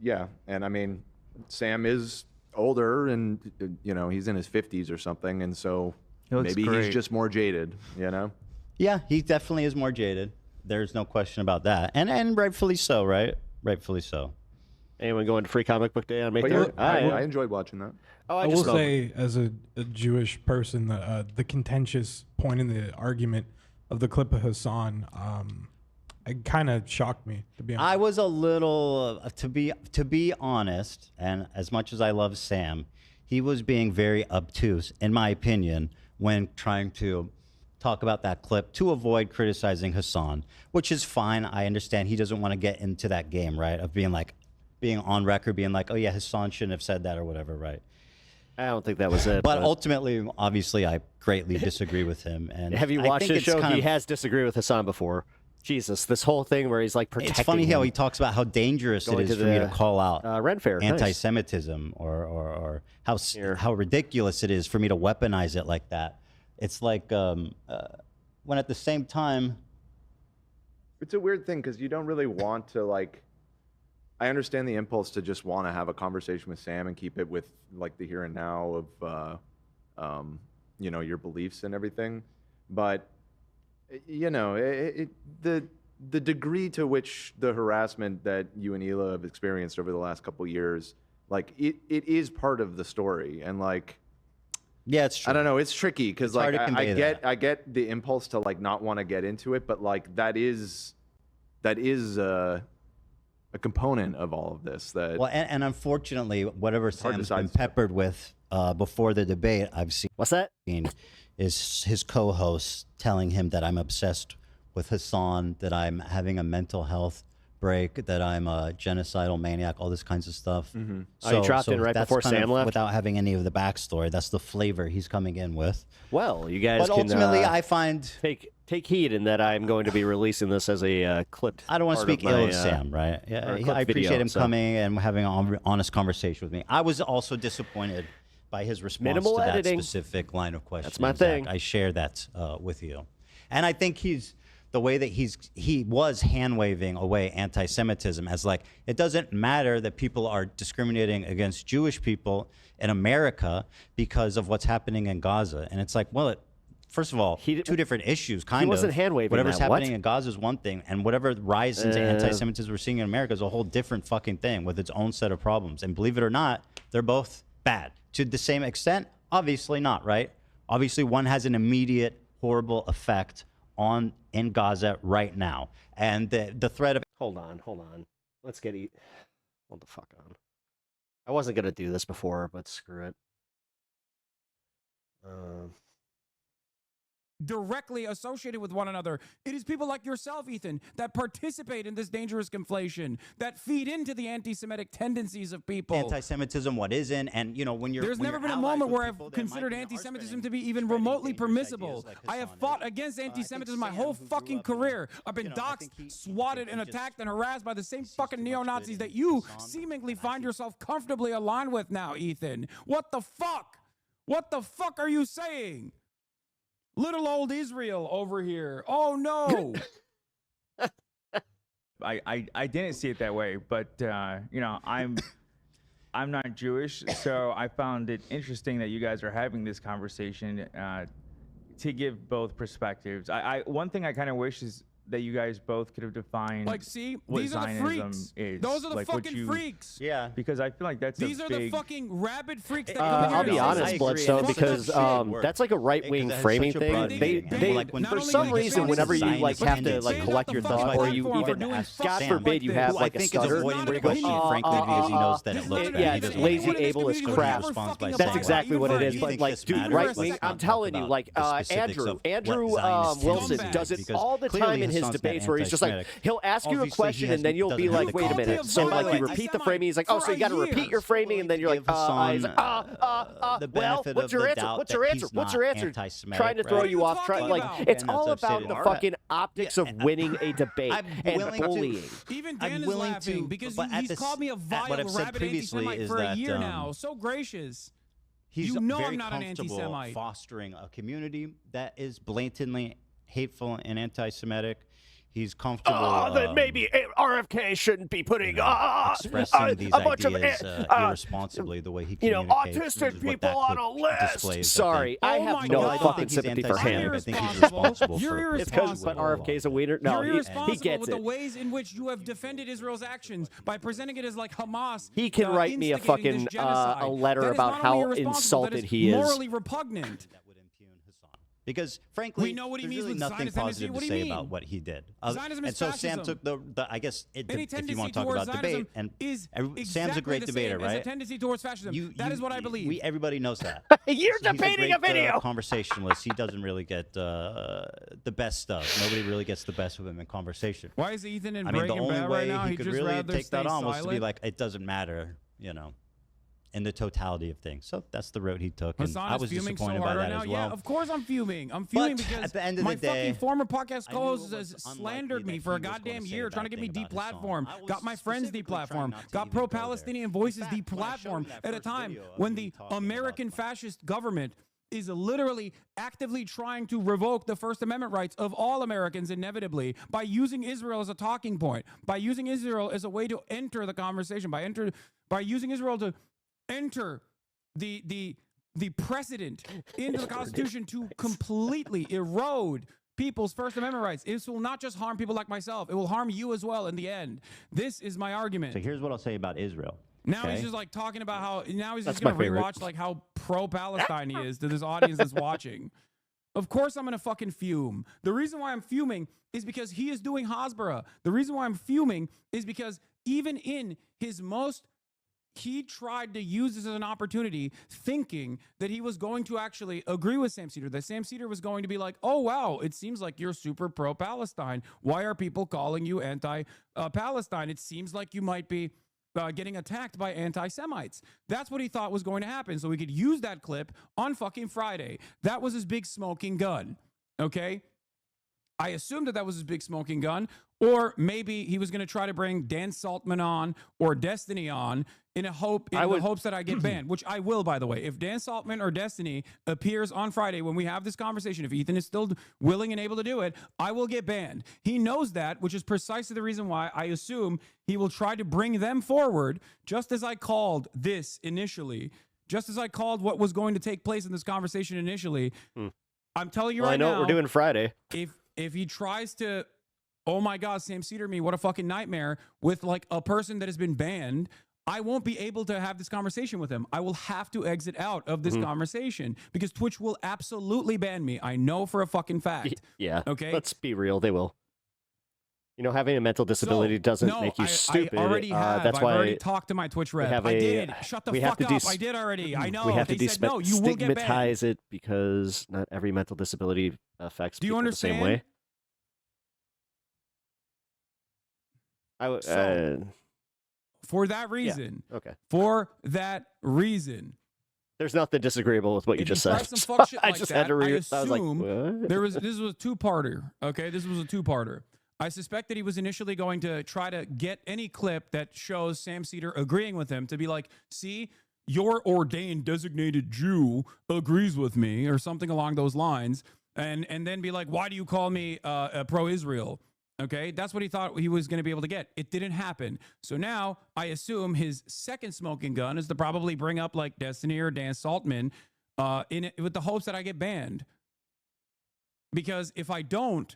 yeah. And I mean, Sam is older, and he's in his 50s or something, and so maybe he's just more jaded. Yeah, he definitely is more jaded. There's no question about that, and rightfully so, right? Rightfully so. Anyone going to Free Comic Book Day on May 3rd? I enjoyed watching that. I will say, as a Jewish person, the contentious point in the argument of the clip of Hasan, it kind of shocked me, to be honest. I was a little, to be honest, and as much as I love Sam, he was being very obtuse, in my opinion, when trying to talk about that clip to avoid criticizing Hasan, which is fine. I understand he doesn't want to get into that game, right, of being on record, being like, oh yeah, Hasan shouldn't have said that or whatever, right? I don't think that was it. But ultimately, obviously, I greatly disagree with him. And have you watched his show? He has disagreed with Hasan before. Jesus, this whole thing where he's like protecting It's funny him. how he talks about how dangerous it is for me to call out Ren Fair, anti-Semitism or how ridiculous it is for me to weaponize it like that. It's like when at the same time... It's a weird thing because you don't really want to I understand the impulse to just want to have a conversation with Sam and keep it with the here and now of your beliefs and everything, but the degree to which the harassment that you and Hila have experienced over the last couple of years, it is part of the story, and yeah, it's true. I don't know, it's tricky because I get the impulse to not want to get into it, but that is a component of all of this. And unfortunately, whatever Sam's been peppered with before the debate, I've seen. What's that? Is his co-host telling him that I'm obsessed with Hasan, that I'm having a mental health break, that I'm a genocidal maniac, all this kinds of stuff. Mm-hmm. So, he dropped in right before Sam left? Without having any of the backstory. That's the flavor he's coming in with. Well, you guys But ultimately, I find... Take heed in that I'm going to be releasing this as a clipped. I don't want to speak ill of Sam, right? Yeah, I appreciate him coming and having an honest conversation with me. I was also disappointed by his response to that specific line of questioning. That's my thing. I share that with you. And I think the way that he was hand-waving away anti-Semitism as it doesn't matter that people are discriminating against Jewish people in America because of what's happening in Gaza. And it's first of all, two different issues, kind of. He wasn't hand-waving Whatever's happening in Gaza is one thing, and whatever rise into anti-Semitism we're seeing in America is a whole different fucking thing with its own set of problems. And believe it or not, they're both bad. To the same extent? Obviously not, right? Obviously one has an immediate, horrible effect in Gaza right now. And the threat of... Hold on. Let's hold the fuck on. I wasn't going to do this before, but screw it. Directly associated with one another. It is people like yourself, Ethan, that participate in this dangerous conflation, that feed into the anti-Semitic tendencies of people. Anti-Semitism, what isn't, and when you're... There's never been a moment where I've considered anti-Semitism to be even remotely permissible. I have fought against anti-Semitism my whole fucking career. I've been doxxed, swatted, and attacked and harassed by the same fucking neo-Nazis that you seemingly find yourself comfortably aligned with now, Ethan. What the fuck? What the fuck are you saying? Little old Israel over here. Oh, no. I didn't see it that way, but, I'm not Jewish, so I found it interesting that you guys are having this conversation to give both perspectives. One thing I kind of wish is that you guys both could have defined see, what these are the Zionism freaks. is. Those are the fucking freaks. Yeah. Because I feel like that's These are the fucking rabid freaks that come I'll here. be honest, Bloodstone, because that's a right-wing framing thing. They for some reason, whenever you have to collect your thought, or you even, God forbid, you have a stutter, where you go, frankly, because he knows that it looks bad. It's lazy, ableist crap. That's exactly what it is. But dude, right-wing, I'm telling you, Andrew Wilson does it all the time in his Hasan's debates not where he's just like, anti-Semitic. he'll ask you a Obviously, question and then you'll be doesn't like, have wait a the minute. context. So By the like you way, repeat the framing. He's like, oh, so you got to repeat your framing, and then you're like, give Hasan, he's like, well, the what's benefit of your the answer? doubt What's that your he's answer? What's not your answer? anti-Semitic, Trying to throw right? you off. Like it's Again, all that's about upsetting. the fucking optics of winning a debate and willing to- bullying. Even I'm Dan is willing laughing to- because but at he's this- called me a at vile, what I've said rabid previously anti-Semite is for a that, year now. So gracious. He's You know very I'm not an comfortable anti-Semite. fostering a community that is blatantly hateful and anti-Semitic. He's comfortable. Then maybe RFK shouldn't be putting expressing these a bunch ideas of irresponsibly the way he communicates. autistic people on a list. Sorry, I have my no God. fucking sympathy for him. I think he's responsible You're for It's because irresponsible. RFK's a wiener. No, You're he irresponsible gets with it. the ways in which you have defended Israel's actions by presenting it as like Hamas. He can write me a instigating this fucking genocide. a letter That is about not how only irresponsible, insulted that is he is. morally repugnant. that would impugn Hasan. Because frankly, We know what he there's means really with nothing Zionist tendency. positive What to do you say mean? about what he did. Zionism And is so Sam fascism. took the I guess Any if you tendency want to talk towards about debate, Zionism and is Sam's a exactly great the debater, same as a right? tendency towards fascism. That is what I believe. Everybody knows that. You're He's debating a great, video. Conversationalist. He doesn't really get the best stuff. Nobody really gets the best of him in conversation. Why is Ethan in I mean, the Breaking only Bad way right now? he He'd could just really rather take that stay on was to be silent? like, it doesn't matter, in the totality of things. So that's the road he took, and Hasan I is was fuming so disappointed by hard right that now. as well. Yeah, of course I'm fuming. I'm fuming But because at the end of my the day, fucking former podcast I knew co-host it has was unlikely slandered me that for a he was going to goddamn say year, a trying to bad get me thing about deplatformed. Hasan. I was Got my friends specifically trying deplatformed. not to Got even go there. pro-Palestinian voices In fact, when I showed him deplatformed that at a first time video of when me the talking American about fascist government is literally actively trying to revoke the First Amendment rights of all Americans inevitably by using Israel as a talking point, by using Israel as a way to enter the conversation, by using Israel to enter the precedent into the Constitution to completely erode people's First Amendment rights. This will not just harm people like myself. It will harm you as well in the end. This is my argument. So here's what I'll say about Israel. Now okay? he's just like talking about how now he's That's just going my to favorite. rewatch like how pro-Palestine he is to this audience that's watching. Of course I'm going to fucking fume. The reason why I'm fuming is because he is doing Hasbara. The reason why I'm fuming is because even in his he tried to use this as an opportunity, thinking that he was going to actually agree with Sam Seder, that Sam Seder was going to be like, oh, wow, it seems like you're super pro-Palestine. Why are people calling you anti-Palestine? It seems like you might be getting attacked by anti-Semites. That's what he thought was going to happen, so he could use that clip on fucking Friday. That was his big smoking gun, okay? I assumed that was his big smoking gun, or maybe he was going to try to bring Dan Saltman on or Destiny on in the hopes that I get banned, which I will, by the way. If Dan Saltman or Destiny appears on Friday when we have this conversation, if Ethan is still willing and able to do it, I will get banned. He knows that, which is precisely the reason why I assume he will try to bring them forward, just as I called this initially, just as I called what was going to take place in this conversation initially. I'm telling you right now. I know what we're doing Friday. If he tries to, oh my God, Sam Seder me, what a fucking nightmare, with like a person that has been banned, I won't be able to have this conversation with him. I will have to exit out of this conversation because Twitch will absolutely ban me. I know for a fucking fact. Yeah. Okay. Let's be real. They will. Having a mental disability doesn't make you stupid. I already have. That's why I've already talked to my Twitch rep. I did. Shut the fuck up. I did already. I know. We have they to said, no, you will get banned. destigmatize it because not every mental disability affects people the same way. For that reason. Yeah. Okay. For that reason. There's nothing disagreeable with what you just said. Some fuck shit I like just that, had to read. I I was like, assume what? this was a two-parter. Okay, this was a two-parter. I suspect that he was initially going to try to get any clip that shows Sam Seder agreeing with him to be like, see, your ordained designated Jew agrees with me, or something along those lines, and then be like, why do you call me pro-Israel? Okay, that's what he thought he was going to be able to get. It didn't happen. So now I assume his second smoking gun is to probably bring up like Destiny or Dan Saltman with the hopes that I get banned. Because if I don't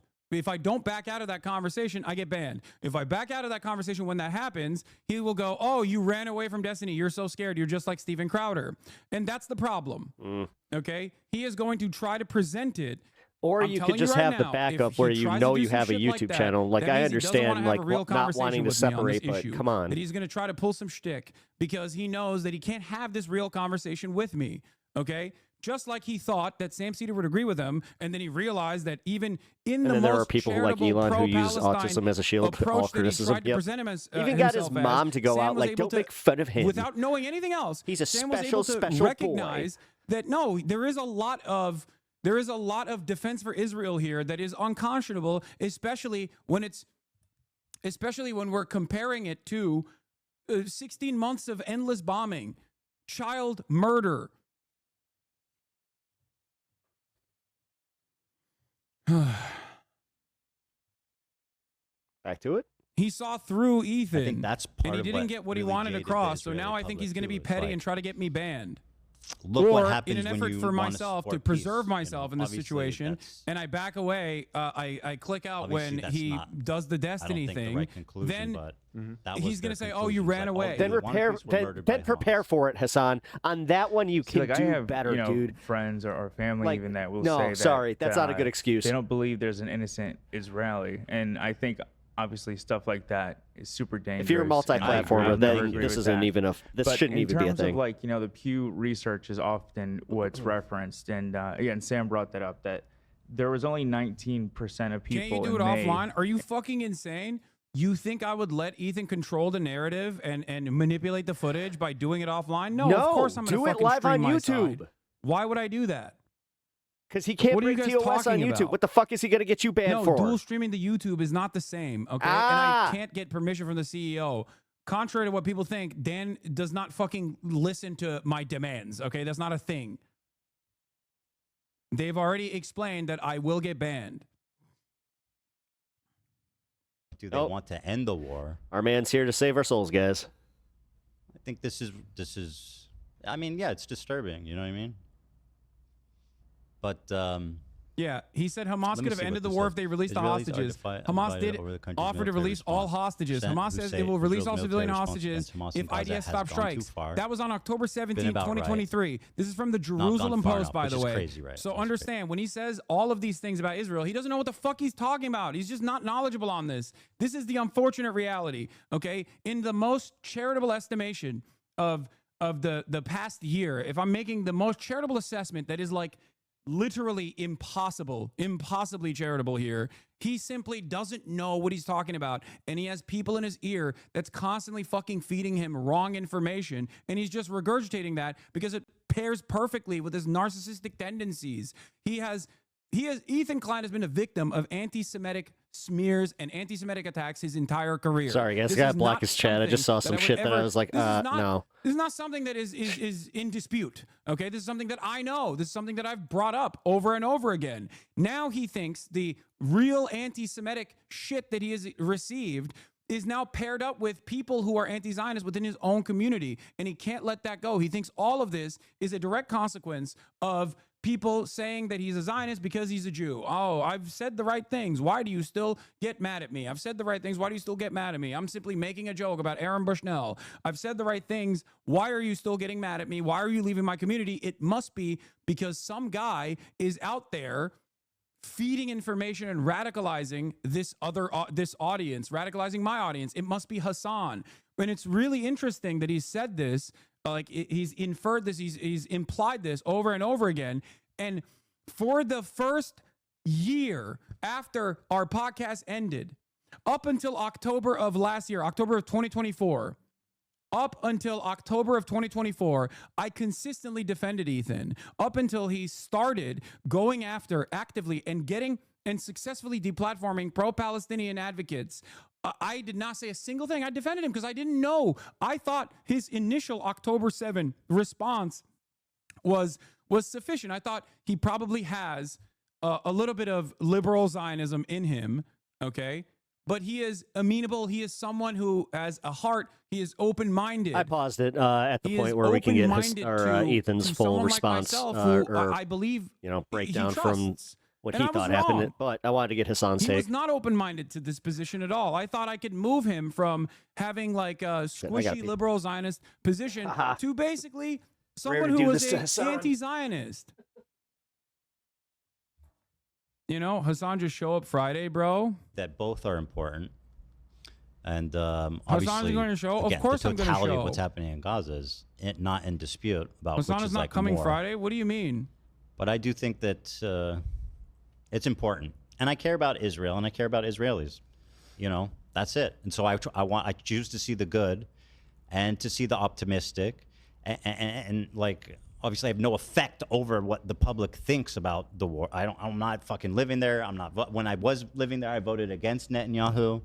back out of that conversation, I get banned. If I back out of that conversation when that happens, he will go, oh, you ran away from Destiny. You're so scared. You're just like Steven Crowder. And that's the problem. Okay? He is going to try to present it. Or you could just have the backup where you have a YouTube channel. Like, I understand, like, not wanting to separate, but come on. That he's going to try to pull some shtick because he knows that he can't have this real conversation with me. Okay? just like he thought that Sam Seder would agree with him, and then he realized that even in the then there are most people like charitable Elon who use pro-Palestine autism as a shield to all approach that he criticism. tried to present him as, Even got his himself as, mom to go Sam out was like, able don't to, make fun of him. without knowing anything else. He's a Sam was special, able to special recognize that no, there is a lot of defense for Israel here that is unconscionable, especially when we're comparing it to 16 months of endless bombing, child murder. Back to it. He saw through Ethan. I think that's part and he of didn't what get what he really wanted jaded across. the So Israeli now I think he's going to be public, too. petty It's and try to get me banned. Look or what happens in an when effort you for wanna myself to support preserve peace, myself in this Obviously, situation, that's- and I back away. I click out Obviously, when that's he not- does the I don't destiny think the thing. right conclusion, Then but that was he's their going to say, "Oh, conclusion. you It's ran like, away." Then one repair. piece were murdered by Then prepare Hamas. for it, Hassan. On that one, you can like, do I have, better, dude. friends or family Like, even that will no, say that. sorry, that's not a good excuse. They don't believe there's an innocent Israeli, and I think obviously stuff like that is super dangerous. If you're a multi-platformer, then this isn't even a. This but shouldn't even be a in terms thing. of like the Pew research is often what's referenced, and again, Sam brought that up that there was only 19% of people. Can't you do it in May. offline? Are you fucking insane? You think I would let Ethan control the narrative and manipulate the footage by doing it offline? No, of course I'm going to do it fucking live stream on my YouTube. side. Why would I do that? Because he can't What are you bring guys TOS on talking YouTube. about? What the fuck is he going to get you banned No, for? dual streaming the YouTube is not the same, okay? And I can't get permission from the CEO. Contrary to what people think, Dan does not fucking listen to my demands, okay? That's not a thing. They've already explained that I will get banned. Do they want to end the war? Our man's here to save our souls, guys. I think this is. I mean, yeah, it's disturbing. You know what I mean? But yeah, he said Hamas could have ended the war if they released the Israelis are hostages. divided Hamas did over the country's offer to military release all response. hostages. Percent Hamas who says say it will release all Israel's civilian military hostages response against Hamas if in Gaza IDF has stops gone too strikes. far. That was on October 17, about right. 2023. This is from the Not Jerusalem gone far Post, enough, by which the is way. crazy, right? So That's understand, when he says all of these things about Israel, he doesn't know what the fuck he's talking about. He's just not knowledgeable on this. This is the unfortunate reality, okay? In the most charitable estimation of the past year, if I'm making the most charitable assessment that is like literally impossibly charitable here, he simply doesn't know what he's talking about, and he has people in his ear that's constantly fucking feeding him wrong information, and he's just regurgitating that because it pairs perfectly with his narcissistic tendencies. Ethan Klein has been a victim of anti-Semitic smears and anti-Semitic attacks his entire career. Sorry, guys. I This got is black not as chat. I just saw some shit that I was like, no. This is not something that is in dispute. Okay, this is something that I know. This is something that I've brought up over and over again. Now he thinks the real anti-Semitic shit that he has received is now paired up with people who are anti-Zionist within his own community, and he can't let that go. He thinks all of this is a direct consequence of people saying that he's a Zionist because he's a Jew. Oh, I've said the right things. Why do you still get mad at me? I've said the right things. Why do you still get mad at me? I'm simply making a joke about Aaron Bushnell. I've said the right things. Why are you still getting mad at me? Why are you leaving my community? It must be because some guy is out there feeding information and radicalizing this audience, radicalizing my audience. It must be Hasan. And it's really interesting that he said this. He's inferred this, he's implied this over and over again. And for the first year after our podcast ended, up until October of last year, October of 2024, up until October of 2024, I consistently defended Ethan up until he started going after actively and getting and successfully deplatforming pro-Palestinian advocates. I did not say a single thing. I defended him because I didn't know. I thought his initial October 7 response was sufficient. I thought he probably has a little bit of liberal Zionism in him, okay? But he is amenable. He is someone who has a heart. He is open-minded. I paused it at the point where we can get Ethan's full response, I believe, breakdown from what he thought happened. But I wanted to get Hasan's take. He was not open-minded to this position at all. I thought I could move him from having like a squishy liberal Zionist position to basically someone who was an anti-Zionist. You know, Hasan, just show up Friday, bro. That both are important. And Hasan obviously, is going to show. again, Of course, the I'm going to totality show. of what's happening in Gaza is not in dispute about Hasan which is is not like coming more. Friday. What do you mean? But I do think that it's important, and I care about Israel, and I care about Israelis. You know, that's it. And so I choose to see the good, and to see the optimistic, and like obviously I have no effect over what the public thinks about the war. I'm not fucking living there. I'm not. When I was living there, I voted against Netanyahu.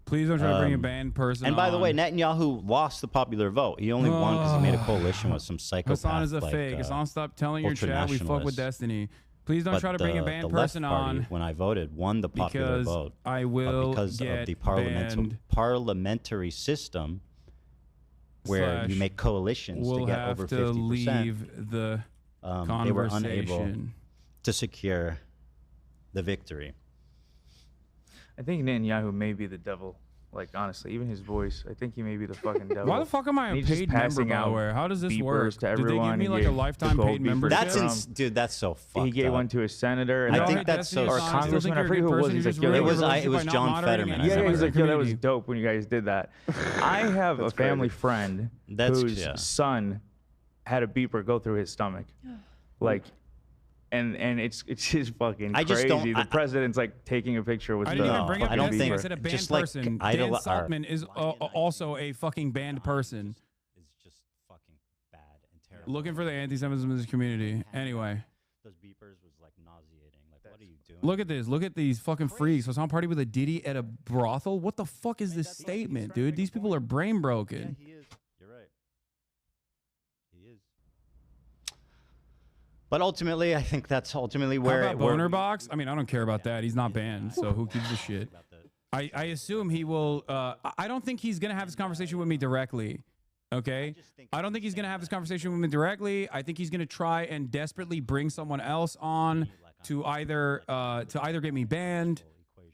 Please don't try to bring a banned person. And by the on. way, Netanyahu lost the popular vote. He only won because he made a coalition with some psychopath. Hasan is a fake. Hasan, stop telling your chat we fuck with Destiny. Please don't try to bring a banned person on. When I voted, won the popular vote. I will because get of the banned. parliamentary system where you make coalitions to get over 50%. We'll have to leave the conversation. They were unable to secure the victory. I think Netanyahu may be the devil. Like, honestly, even his voice, I think he may be the fucking devil. Why the fuck am I a paid member, by the way? How does this work? To Did they give me like a lifetime paid membership? Dude, that's so fucked up. He gave one to a senator. And I think that's so or a congressman. I forget who it was. He's like, yo, it was John Fetterman. Yeah, he's like, yo, that was dope when you guys did that. I have a family friend whose son had a beeper go through his stomach. Like, and it's just fucking crazy. The president's like taking a picture with I didn't even bring up Destiny. I said a banned just person. Like Dan Saltman is also a fucking banned person. It's just fucking bad and terrible. Looking for the anti-Semitism in this community. Anyway. Those beepers was like nauseating. Like, what are you doing? Look at this. Look at these fucking freaks. Was on party with a Diddy at a brothel? What the fuck is this statement, dude? These people are brain broken. Yeah, he is. You're right. He is. But ultimately, I think that's ultimately where. How about Boner Box? I mean, I don't care about that. He's not banned, so who gives a shit? I assume he will. I don't think he's gonna have this conversation with me directly. Okay, I don't think he's gonna have this conversation with me directly. I think he's gonna try and desperately bring someone else on to either get me banned,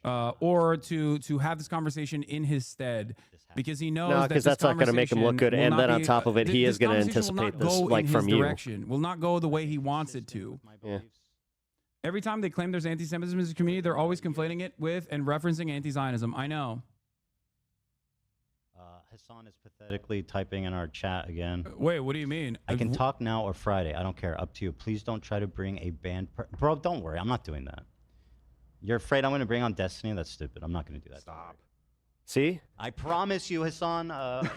or to have this conversation in his stead. Because he knows because that's not going to make him look good, and then on top of it, he is going to anticipate this, like from you. Will not go the way he wants it to. Yeah. Every time they claim there's anti-Semitism in the community, they're always conflating it with and referencing anti-Zionism. I know. Hasan is pathetically typing in our chat again. Wait, what do you mean? I can talk now or Friday. I don't care. Up to you. Please don't try to bring a banned bro, don't worry. I'm not doing that. You're afraid I'm going to bring on Destiny? That's stupid. I'm not going to do that. Stop. See? I promise you, Hasan.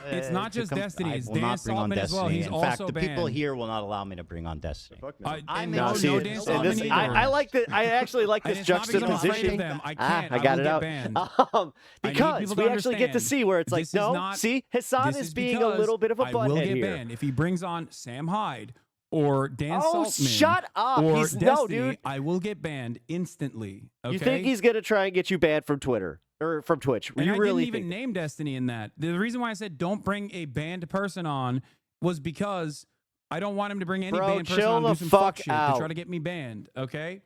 It's not just Destiny. It's Dan Saltman as well. He's in also fact, the banned. people here will not allow me to bring on Destiny. I like that. I actually like this juxtaposition. I can't. I got it out. Because we actually get to see where it's like, no, see, Hasan is being a little bit of a butthead here. I will get banned if he brings on Sam Hyde or Dan Saltman. Shut up! Or He's Destiny, no, dude. I will get banned instantly. Okay? You think he's gonna try and get you banned from Twitter or from Twitch? And you I really didn't even name Destiny in that. The reason why I said don't bring a banned person on was because I don't want him to bring any banned person on and do some fuck shit to try to get me banned. Okay.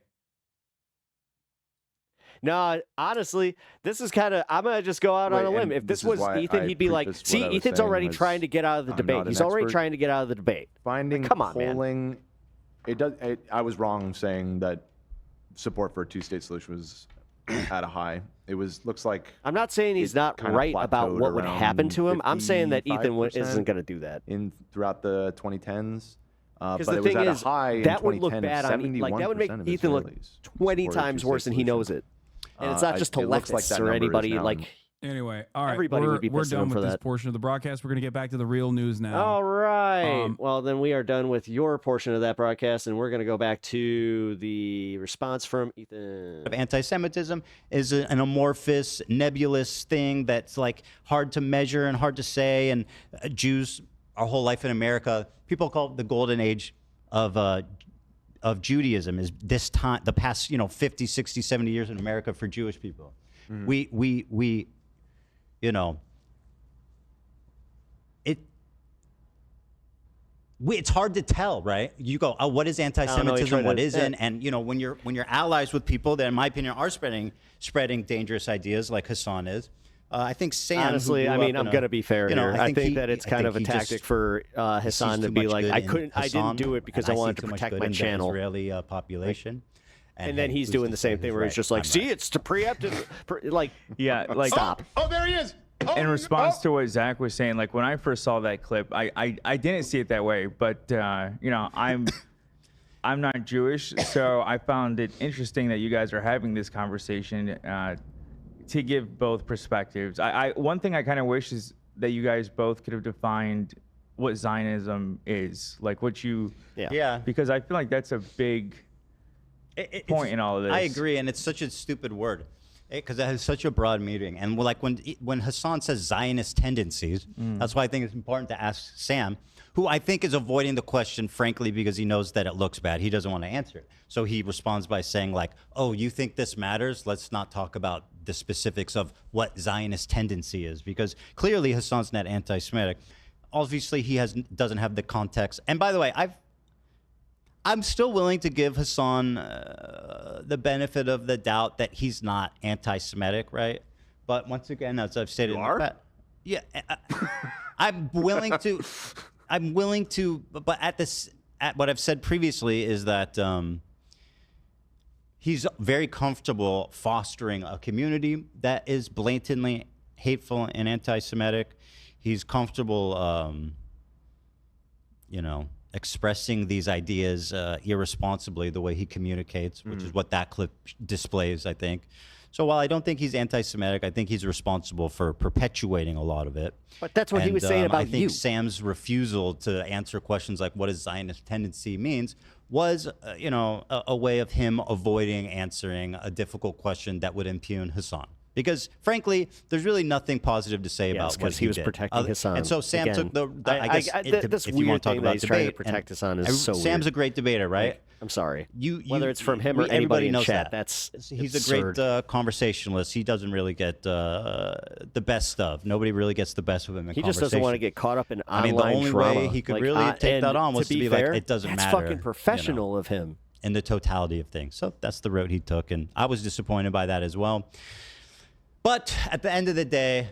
No, honestly, this is kind of, I'm going to just go out on a limb. If this was Ethan, he'd be like, see, Ethan's already trying to get out of the debate. He's already trying to get out of the debate. Come on, polling, man. I was wrong saying that support for a two-state solution was at a high. It looks like. I'm not saying he's not right about what would happen to him. I'm saying that Ethan isn't going to do that. Throughout the 2010s. Because the thing is, that would look bad on me. Like, that would make Ethan look 20 times worse, and he knows it. And it's not just to leftists or anybody like. Anyway, all right. Everybody would be we're done with this that. portion of the broadcast. We're going to get back to the real news now. All right. Well, then we are done with your portion of that broadcast, and we're going to go back to the response from Ethan. Anti-Semitism is an amorphous, nebulous thing that's like hard to measure and hard to say. And Jews, our whole life in America, people call it the golden age of Judaism is this time, the past, 50, 60, 70 years in America for Jewish people. Mm-hmm. We it's hard to tell, right? You go, oh, what is anti-Semitism? What isn't? And when you're allies with people that, in my opinion, are spreading dangerous ideas like Hasan is. I think Sam. Honestly, I mean, I'm going to be fair here. I think that it's kind of a tactic for Hasan to be like, I didn't do it because I wanted to protect my channel. Israeli population, And then hey, he's who's doing to the say same thing who's where right? he's just like, I'm see, right. it's to preemptive. Like, Yeah, like stop. Oh, there he is. Oh, in response to what Zach was saying, like when I first saw that clip, I didn't see it that way, but you know, I'm not Jewish, so I found it interesting that you guys are having this conversation to give both perspectives. One thing I kind of wish is that you guys both could have defined what Zionism is, like what you, Yeah. because I feel like that's a big point in all of this. I agree, and it's such a stupid word because it has such a broad meaning. And like when Hasan says Zionist tendencies, that's why I think it's important to ask Sam, who I think is avoiding the question, frankly, because he knows that it looks bad. He doesn't want to answer it. So he responds by saying like, oh, you think this matters? Let's not talk about the specifics of what Zionist tendency is, because clearly Hasan's not anti-Semitic. Obviously, he doesn't have the context. And by the way, I'm still willing to give Hasan the benefit of the doubt that he's not anti-Semitic, right? But once again, as I've stated, yeah, I'm willing to. But at what I've said previously is that he's very comfortable fostering a community that is blatantly hateful and anti-Semitic. He's comfortable, expressing these ideas irresponsibly the way he communicates, which is what that clip displays, I think. So while I don't think he's anti-Semitic, I think he's responsible for perpetuating a lot of it. But that's what he was saying about I think you. Sam's refusal to answer questions like what does Zionist tendency means was, a way of him avoiding answering a difficult question that would impugn Hasan. Because, frankly, there's really nothing positive to say about what he was did. protecting Hasan. And so Sam Again, took I guess this if you want to talk weird thing that about he's trying to debate, protect and Hasan is so Sam's weird. a great debater, right? Like, I'm sorry. Whether it's from him or everybody anybody in knows chat, that. He's absurd. a great conversationalist. He doesn't really get the best of. Nobody really gets the best of him in He conversation. just doesn't want to get caught up in online the only drama. way he could really take that on was to be fair, like, it doesn't that's matter. fucking professional of him. In the totality of things. So that's the road he took, and I was disappointed by that as well. But at the end of the day,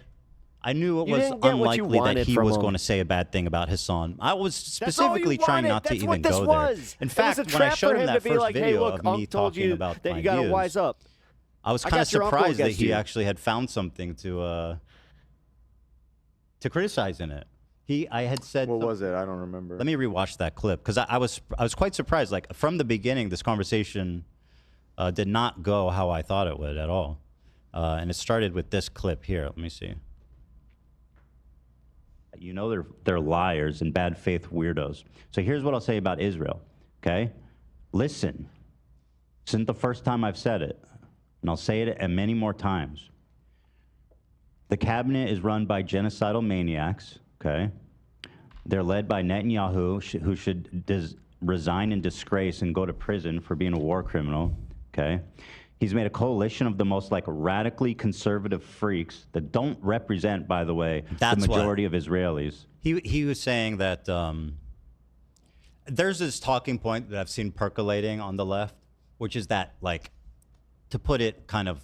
I knew it was unlikely that he was going to say a bad thing about Hasan. I was specifically trying not to even go there. In fact, when I showed him that first video of me talking about my gotta views, wise up. I was kind of surprised that he actually had found something to criticize in it. I had said, what was it? I don't remember. Let me rewatch that clip because I was quite surprised. Like from the beginning, this conversation did not go how I thought it would at all. And it started with this clip here. Let me see. They're liars and bad faith weirdos. So here's what I'll say about Israel, okay? Listen, this isn't the first time I've said it, and I'll say it many more times. The cabinet is run by genocidal maniacs, okay? They're led by Netanyahu, who should resign in disgrace and go to prison for being a war criminal, okay? He's made a coalition of the most radically conservative freaks that don't represent, by the way, the majority of Israelis. He was saying that there's this talking point that I've seen percolating on the left, which is that, to put it kind of,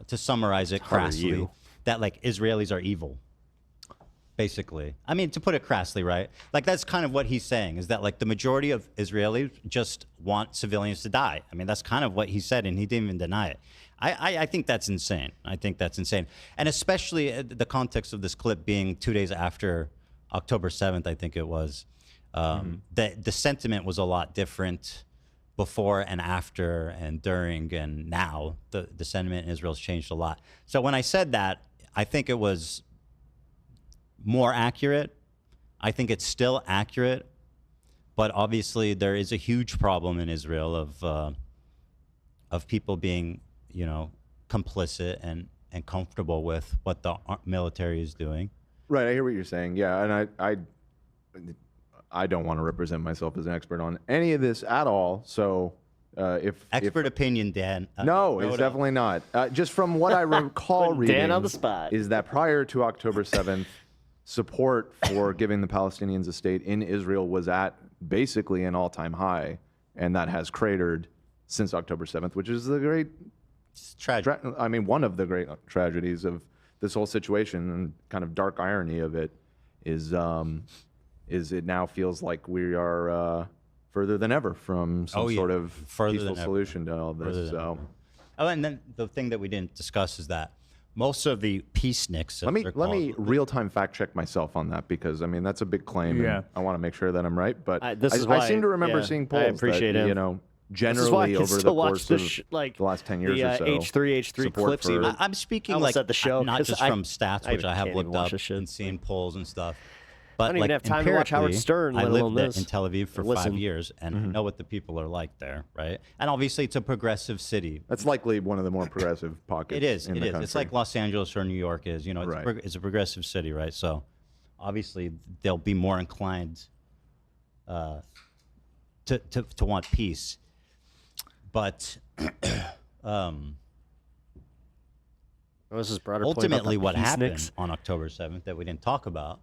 to summarize it crassly, that Israelis are evil. Basically. I mean, to put it crassly, right? That's kind of what he's saying, is that the majority of Israelis just want civilians to die. I mean, that's kind of what he said, and he didn't even deny it. I think that's insane. I think that's insane. And especially the context of this clip being 2 days after October 7th, I think it was, the sentiment was a lot different before and after and during and now. The sentiment in Israel's changed a lot. So when I said that, I think it was more accurate. I think it's still accurate, but obviously there is a huge problem in Israel of people being, complicit and comfortable with what the military is doing. Right, I hear what you're saying. Yeah, and I don't want to represent myself as an expert on any of this at all. So if opinion, Dan. No, it's definitely not. Just from what I recall reading, Dan on the spot, is that prior to October 7th. Support for giving the Palestinians a state in Israel was at basically an all-time high, and that has cratered since October 7th, which is the great tragedy. One of the great tragedies of this whole situation, and kind of dark irony of it is it now feels like we are further than ever from some sort of peaceful solution to all this. So, and then the thing that we didn't discuss is that most of the peaceniks. Let me real-time fact check myself on that, because I mean that's a big claim. Yeah. And I want to make sure that I'm right. But I seem to remember seeing polls I appreciate that, him. you know, generally over the course of the last 10 years or so, H3 clips. Even I'm speaking like at the show, not just from stats, which I have looked up and seen polls and stuff. But I don't even have time to watch Howard Stern. I lived in Tel Aviv for 5 years, and I know what the people are like there, right? And obviously, it's a progressive city. That's likely one of the more progressive pockets. It is. In it the is. country. It's like Los Angeles or New York is. You know, it's a progressive city, right? So, obviously, they'll be more inclined to want peace. But this is broader ultimately, what happened peaceniks on October 7th that we didn't talk about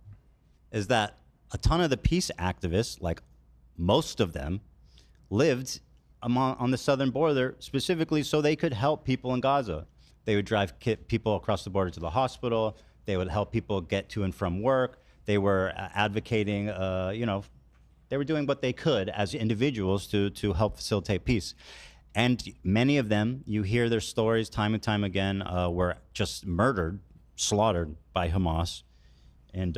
is that a ton of the peace activists, like most of them, lived on the southern border specifically so they could help people in Gaza. They would drive people across the border to the hospital. They would help people get to and from work. They were advocating, they were doing what they could as individuals to help facilitate peace. And many of them, you hear their stories time and time again, were just murdered, slaughtered by Hamas. And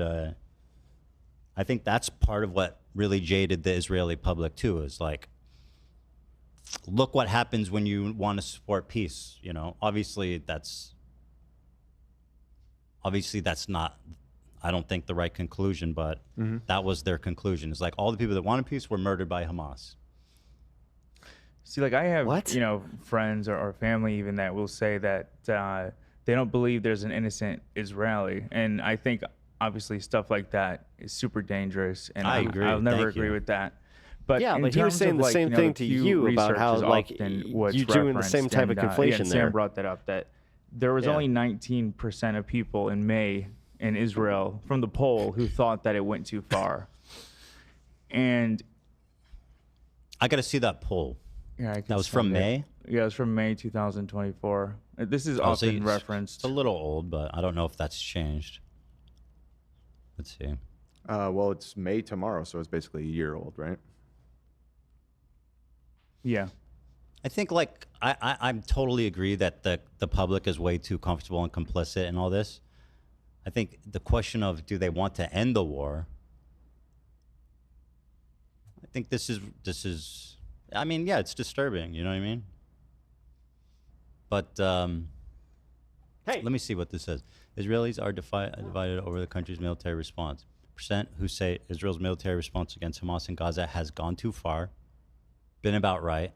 I think that's part of what really jaded the Israeli public too, is like, look what happens when you want to support peace. You know, obviously that's not, I don't think, the right conclusion, but that was their conclusion. It's like all the people that wanted peace were murdered by Hamas. See, like I have, friends or family even that will say that they don't believe there's an innocent Israeli. And I think obviously stuff like that is super dangerous. And I agree. I'll never agree with that. But but he was saying the same thing to you about how you doing the same type of conflation there. Sam brought that up, that there was only 19% of people in May in Israel from the poll who thought that it went too far. And I got to see that poll. Yeah, that was from May? Yeah, it was from May 2024. This is often referenced. It's a little old, but I don't know if that's changed. Let's see. Well, it's May tomorrow, so it's basically a year old, right? Yeah. I think, like, I totally agree that the public is way too comfortable and complicit in all this. I think the question of do they want to end the war, I think this is I mean, yeah, it's disturbing, you know what I mean? But let me see what this says. Israelis are divided over the country's military response. Percent who say Israel's military response against Hamas in Gaza has gone too far, been about right,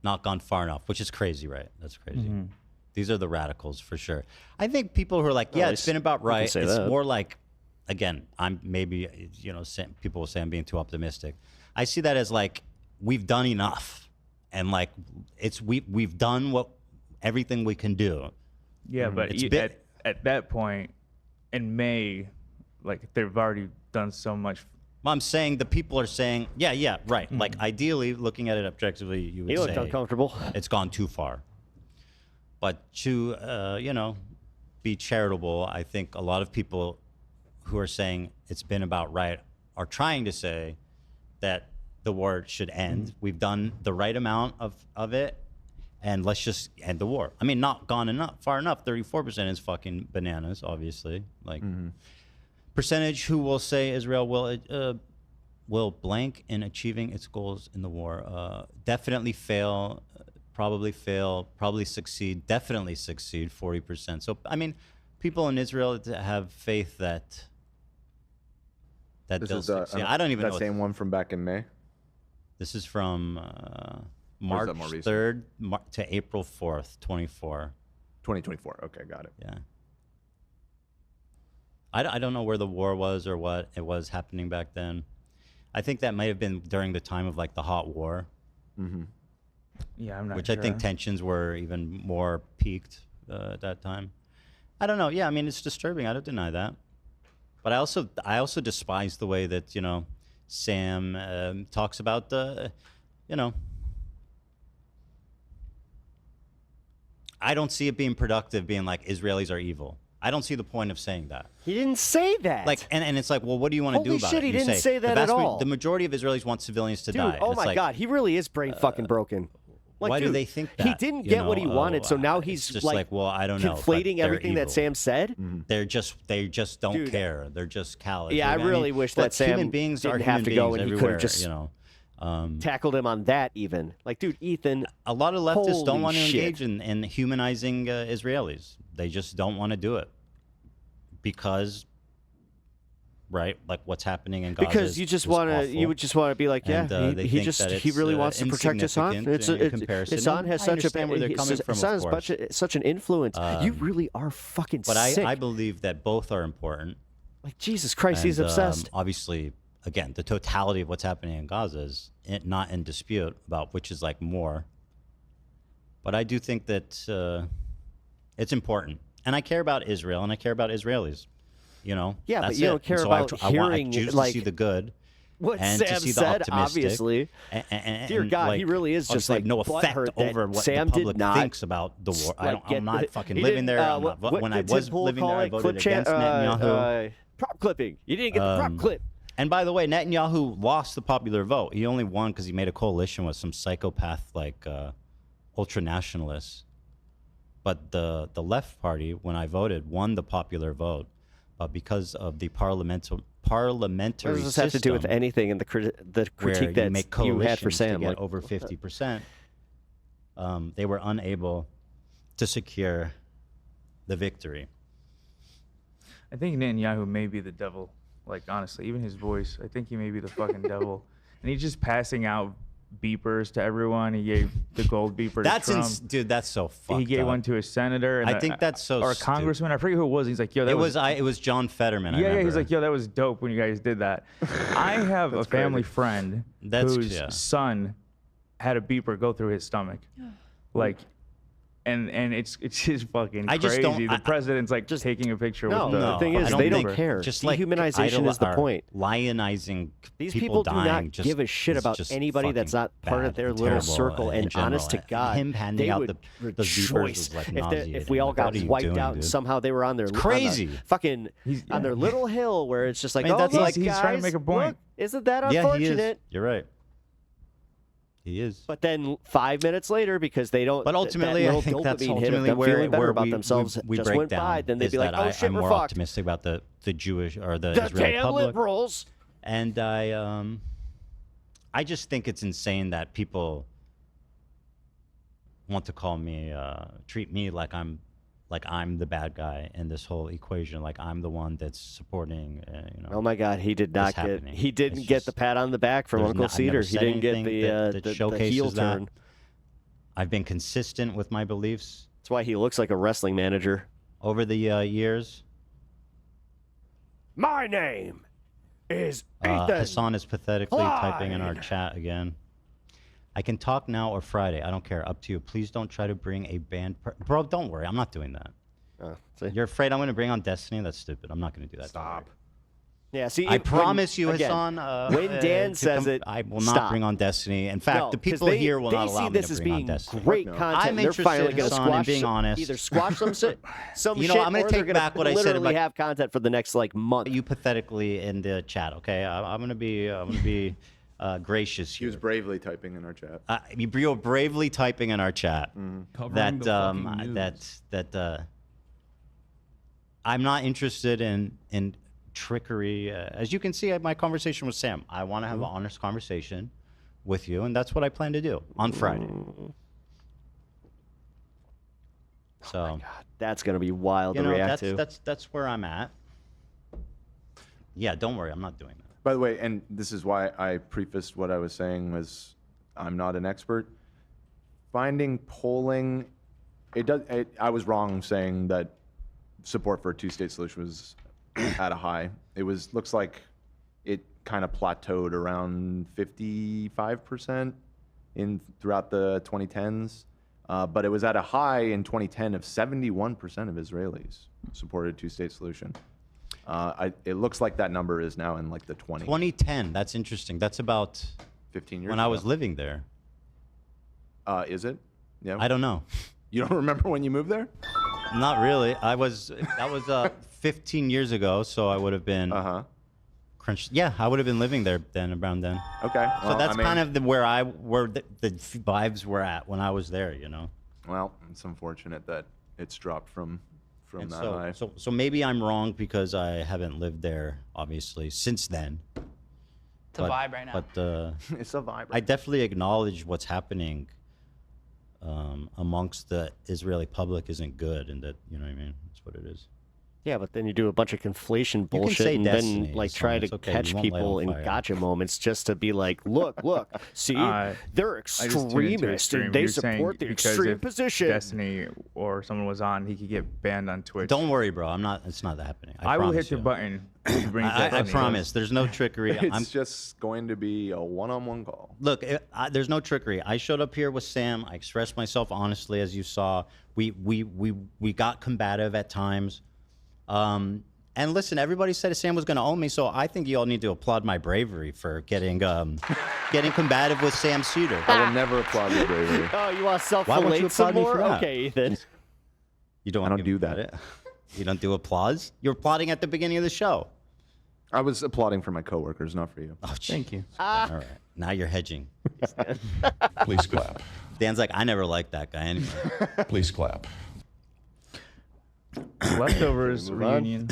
not gone far enough, which is crazy, right? That's crazy. These are the radicals for sure. I think people who are like, yeah, it's been about right. It's more like, again, I'm maybe, people will say I'm being too optimistic. I see that as like, we've done enough, and like we've done everything we can do. Yeah, but at that point in May, like they've already done so much. Well, I'm saying the people are saying, yeah, right. Like ideally, looking at it objectively, you would say uncomfortable. It's gone too far. But to be charitable, I think a lot of people who are saying it's been about right are trying to say that the war should end. We've done the right amount of it, and let's just end the war. I mean, not gone far enough. 34% is fucking bananas, obviously. Like percentage who will say Israel will blank in achieving its goals in the war. Definitely fail, probably succeed, definitely succeed, 40%. So I mean, people in Israel have faith that they'll succeed. I don't even know. That same one from back in May? This is from March 3rd to April 4th, 24. 2024. Okay, got it. Yeah. I don't know where the war was or what it was happening back then. I think that might have been during the time of like the hot war. Yeah, I'm not which sure. I think tensions were even more peaked at that time. I don't know. Yeah, I mean, it's disturbing. I don't deny that. But I also despise the way that, Sam talks about the, I don't see it being productive being like Israelis are evil. I don't see the point of saying that. He didn't say that. Like, and it's like, well, what do you want to do about shit, it? He didn't say that at all. The majority of Israelis want civilians to die. Oh my God, he really is brain fucking broken. Like, why dude, do they think that? He didn't get what he wanted, so now he's just like, well, I don't know, conflating everything that Sam said. They just don't care. They're just callous. Yeah, I really wish that Sam human beings didn't are have to go, beings and he could everywhere, have just you know. Tackled him on that even. Like, dude, Ethan. A lot of leftists don't want to shit. engage in humanizing Israelis. They just don't want to do it because, right? Like what's happening in Gaza. Because you just want to, you would just want to be like, yeah, and, he really wants to protect Hasan. Hasan has such such an influence. You really are fucking sick. But I believe that both are important. Like Jesus Christ, he's obsessed. Obviously, again, the totality of what's happening in Gaza is not in dispute about which is like more. But I do think that it's important, and I care about Israel, and I care about Israelis. You know, yeah, that's but you don't care about hearing I choose like to see the good. What and Sam to see the said, optimistic, obviously. Dear God, like, he really is just like no effect over what Sam the public did not thinks about the war. I'm not fucking he living there. When I was living there, I voted against Netanyahu. Prop clipping. You didn't get the prop clip. And by the way, Netanyahu lost the popular vote. He only won because he made a coalition with some psychopath like ultra-nationalists. But the left party, when I voted, won the popular vote. But because of the parliamentary what does this have to do with anything in the critique that you had for Sam? To get over 50%, they were unable to secure the victory. I think Netanyahu may be the devil. Like, honestly, even his voice, I think he may be the fucking devil. And he's just passing out beepers to everyone. He gave the gold beeper to Trump. Dude, that's so fucked He gave up. one to a senator. And I think that's so or a congressman. I forget who it was. He's like, yo, that it was John Fetterman. Yeah, he's like, yo, that was dope when you guys did that. I have a family friend whose son had a beeper go through his stomach. Like, and it's just fucking crazy. The president's like just taking a picture with the thing is, they don't care. Just dehumanization is the point. Lionizing these people do not give a shit about anybody that's not part of their little circle. And honest to God, him handing out the rejoice like if we all got wiped out and somehow they were on their crazy fucking on their little hill where it's just like, oh, he's trying to make a point. Look, isn't that unfortunate? Yeah, he is. You're right. He is. But then 5 minutes later, because they don't. But ultimately, I think that's ultimately where better about themselves we just break went down. by. Then they'd be like, "Oh shit, I'm we're more fucked." optimistic about the Jewish or the Israeli damn public. liberals. And I just think it's insane that people want to call me, treat me like I'm the bad guy in this whole equation, like I'm the one that's supporting. Oh my God, he did not get. He didn't get the pat on the back from Uncle Cedar. He didn't get the heel turn. I've been consistent with my beliefs. That's why he looks like a wrestling manager. Over the years. My name is Ethan. Hasan is pathetically typing in our chat again. I can talk now or Friday. I don't care. Up to you. Please don't try to bring a band. Bro, don't worry. I'm not doing that. You're afraid I'm going to bring on Destiny? That's stupid. I'm not going to do that. Stop. Yeah, see, I promise you, Hasan. When Dan says it, I will not bring on Destiny. In fact, the people here will not allow me to bring on Destiny. Great content. I'm interested, Hasan, in being honest. Either squash some shit, I'm going to take back what I said about have content for the next month. You pathetically in the chat, okay? I'm going to be gracious here. He was bravely typing in our chat. You were bravely typing in our chat that I'm not interested in trickery. As you can see, my conversation with Sam. I want to have an honest conversation with you, and that's what I plan to do on Friday. So, oh my God, that's going to be wild to react to. That's where I'm at. Yeah, don't worry, I'm not doing that. By the way, and this is why I prefaced what I was saying was I'm not an expert. Finding polling, I was wrong saying that support for a two-state solution was at a high. It looks like it kind of plateaued around 55% throughout the 2010s, but it was at a high in 2010 of 71% of Israelis supported a two-state solution. It looks like that number is now in like the 20s. 2010, that's interesting. That's about 15 years when ago. I was living there. Is it? Yeah. I don't know. You don't remember when you moved there? Not really. That was 15 years ago, so I would have been crunched. Yeah, I would have been living there around then. Okay. So Well, that's I mean, kind of where the vibes were at when I was there, you know. Well, it's unfortunate that it's dropped from And that high. so maybe I'm wrong because I haven't lived there, obviously, since then. It's a vibe right now. But It's a vibe. I definitely acknowledge what's happening amongst the Israeli public isn't good, and that, you know what I mean? That's what it is. Yeah, but then you do a bunch of conflation bullshit say and destiny, then like so try it's to okay, catch you won't light people on in fire. gotcha moments just to be like, look, see, they're I just tuned into extremists extreme. and they You're saying support the because extreme if position. Destiny or someone was on, he could get banned on Twitch. Don't worry, bro. It's not happening. I will promise hit the you. button. If you bring I Destiny. promise. There's no trickery. It's just going to be a one-on-one call. Look, there's no trickery. I showed up here with Sam. I expressed myself honestly, as you saw. We got combative at times. And listen, everybody said Sam was going to own me, so I think you all need to applaud my bravery for getting combative with Sam Seder. I will never applaud your bravery. Oh, you want Why won't you self-fillet some applaud me more? for that? Okay, Ethan. You don't. I don't do that. You don't do applause. You're applauding at the beginning of the show. I was applauding for my coworkers, not for you. Oh, Thank you. All right. Now you're hedging. Please clap. Dan's like, I never liked that guy anyway. Please clap. Leftovers reunion.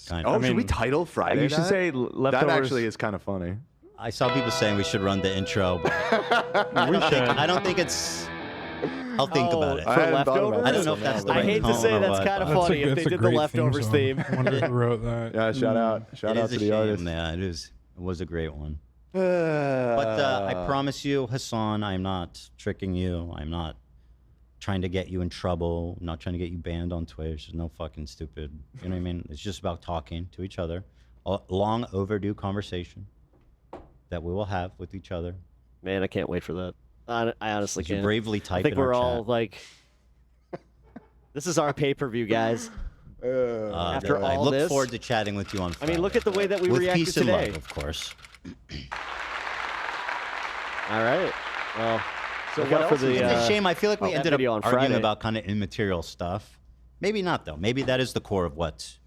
Kind Oh, of. should we title Friday? You should that? say leftovers. That actually is kind of funny. I saw people saying we should run the intro. But I don't think it's. I'll think about it. For I hadn't thought about leftovers? I don't know if that's the I right hate to tone say or that's what, kind of but- funny if they did the leftovers theme. I wonder who wrote that. Yeah, shout out It to is a the shame. artist. Yeah, it is. It was a great one. But I promise you, Hasan, I'm not tricking you. I'm not trying to get you in trouble. I'm not trying to get you banned on Twitch. There's no fucking stupid. You know what I mean? It's just about talking to each other. A long overdue conversation that we will have with each other. Man, I can't wait for that. I honestly You can't. bravely type I think in our we're all chat. like, this is our pay-per-view, guys. After I all look this, forward to chatting with you on I Friday. mean, look at the way that we with reacted peace and today. love, of course. All right. Well, So look what out for else the. is It's a shame. I feel like we that ended up video on arguing Friday. about kind of immaterial stuff. Maybe not, though. Maybe that is the core of what.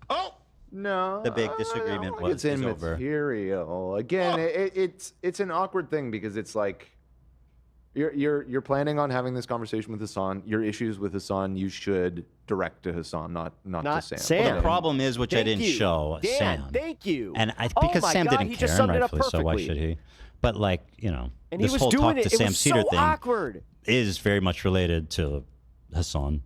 No, The big I disagreement don't think was it's is over. immaterial. Again, it's an awkward thing because it's like you're planning on having this conversation with Hasan. Your issues with Hasan, you should direct to Hasan, not to Sam. Sam. Well, the problem is, which I Thank didn't you. show, Dan, Sam. thank you. And Oh because my Sam God, didn't he care, just and summed it up rightfully so, why perfectly. should he? But like, you know, And this he was whole doing talk it. to It Sam was Seder so thing awkward. is very much related to Hasan.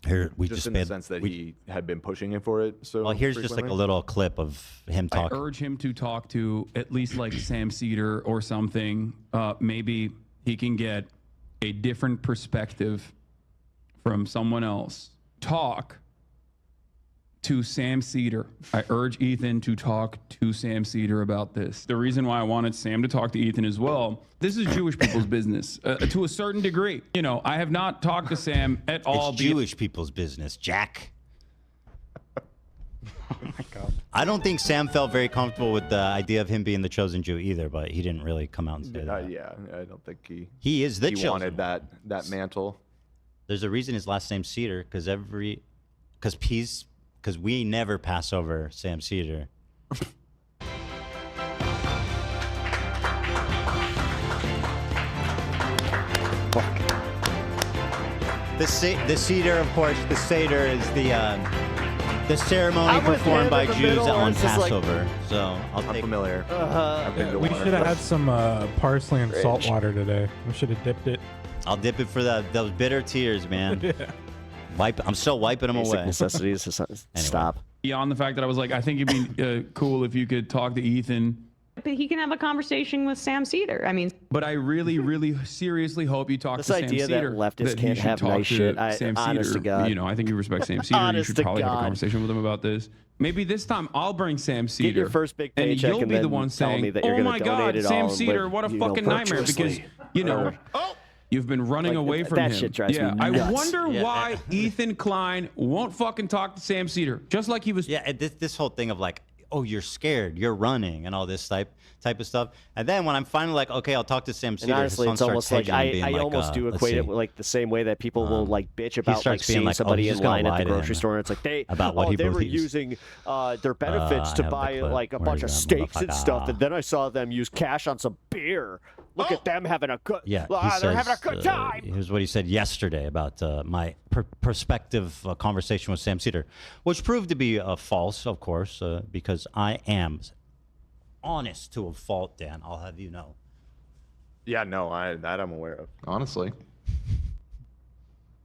Here we just just in made the sense that he had been pushing it for it. So well, here's just like a frequently. little clip of him I talking. urge him to talk to at least like Sam Seder or something. Maybe he can get a different perspective from someone else. Talk to Sam Seder. I urge Ethan to talk to Sam Seder about this. The reason why I wanted Sam to talk to Ethan as well, this is Jewish people's business to a certain degree. You know, I have not talked to Sam at all. It's Jewish people's business, Jack. Oh my God. I don't think Sam felt very comfortable with the idea of him being the chosen Jew either, but he didn't really come out and say that. Yeah, I don't think He is the he chosen wanted one. that mantle. There's a reason his last name's Seder, because we never pass over Sam Seder. The Seder, of course, the Seder is the ceremony I'm with performed him by in the Jews middle, or on it's just like- Passover. So I'll I'm take familiar. I've been to We one. should have had some parsley and salt water today. We should have dipped it. I'll dip it for those bitter tears, man. I'm still wiping them Basic away. necessities. Stop. Beyond the fact that I was like, I think it'd be cool if you could talk to Ethan. But he can have a conversation with Sam Seder. I mean, But I really, really seriously hope you talk This to Sam idea that Seder. leftists he can't should have talk nice to shit, Sam honest Seder. to God. You know, I think you respect Sam Seder. You Honest should to probably have a God. conversation with him about this. Maybe this time I'll bring Sam Seder. Get your first big and paycheck you'll and be the then one tell saying, me that you're "Oh gonna my donate God, it Sam all, Seder, what a fucking nightmare!" Because you know. You've been running Like, away from that him. shit drives me I nuts. wonder why Ethan Klein won't fucking talk to Sam Seder. Just like he was. Yeah, this whole thing of like, oh, you're scared, you're running, and all this type of stuff. And then when I'm finally like, okay, I'll talk to Sam Seder. And honestly, it's almost like I almost do equate it with like the same way that people will like bitch about like seeing somebody in line at the grocery store. And it's like they were using their benefits to buy like a bunch of steaks and stuff, and then I saw them use cash on some beer. Look at them having a good. Yeah, they're having a good time. Here's what he said yesterday about my prospective conversation with Sam Seder, which proved to be false, of course, because I am honest to a fault, Dan. I'll have you know. Yeah, no, that I'm aware of. Honestly,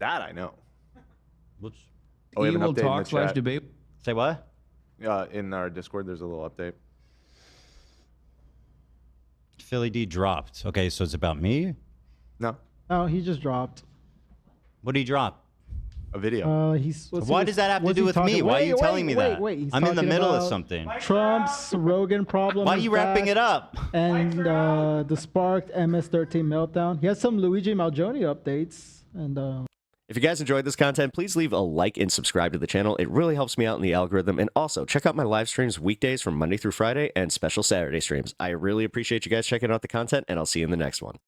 that I know. Whoops. Oh, we have an Evil update in talk the slash chat. debate. Say what? In our Discord, there's a little update. Philly D dropped. Okay, so it's about me? No. Oh, he just dropped. What did he drop? A video. Why does that have to do with me? Why are you telling me that? Wait, I'm in the middle of something. Trump's Rogan problem. Why are you wrapping it up? And the sparked MS-13 meltdown. He has some Luigi Malgoni updates. And if you guys enjoyed this content, please leave a like and subscribe to the channel. It really helps me out in the algorithm. And also, check out my live streams weekdays from Monday through Friday and special Saturday streams. I really appreciate you guys checking out the content, and I'll see you in the next one.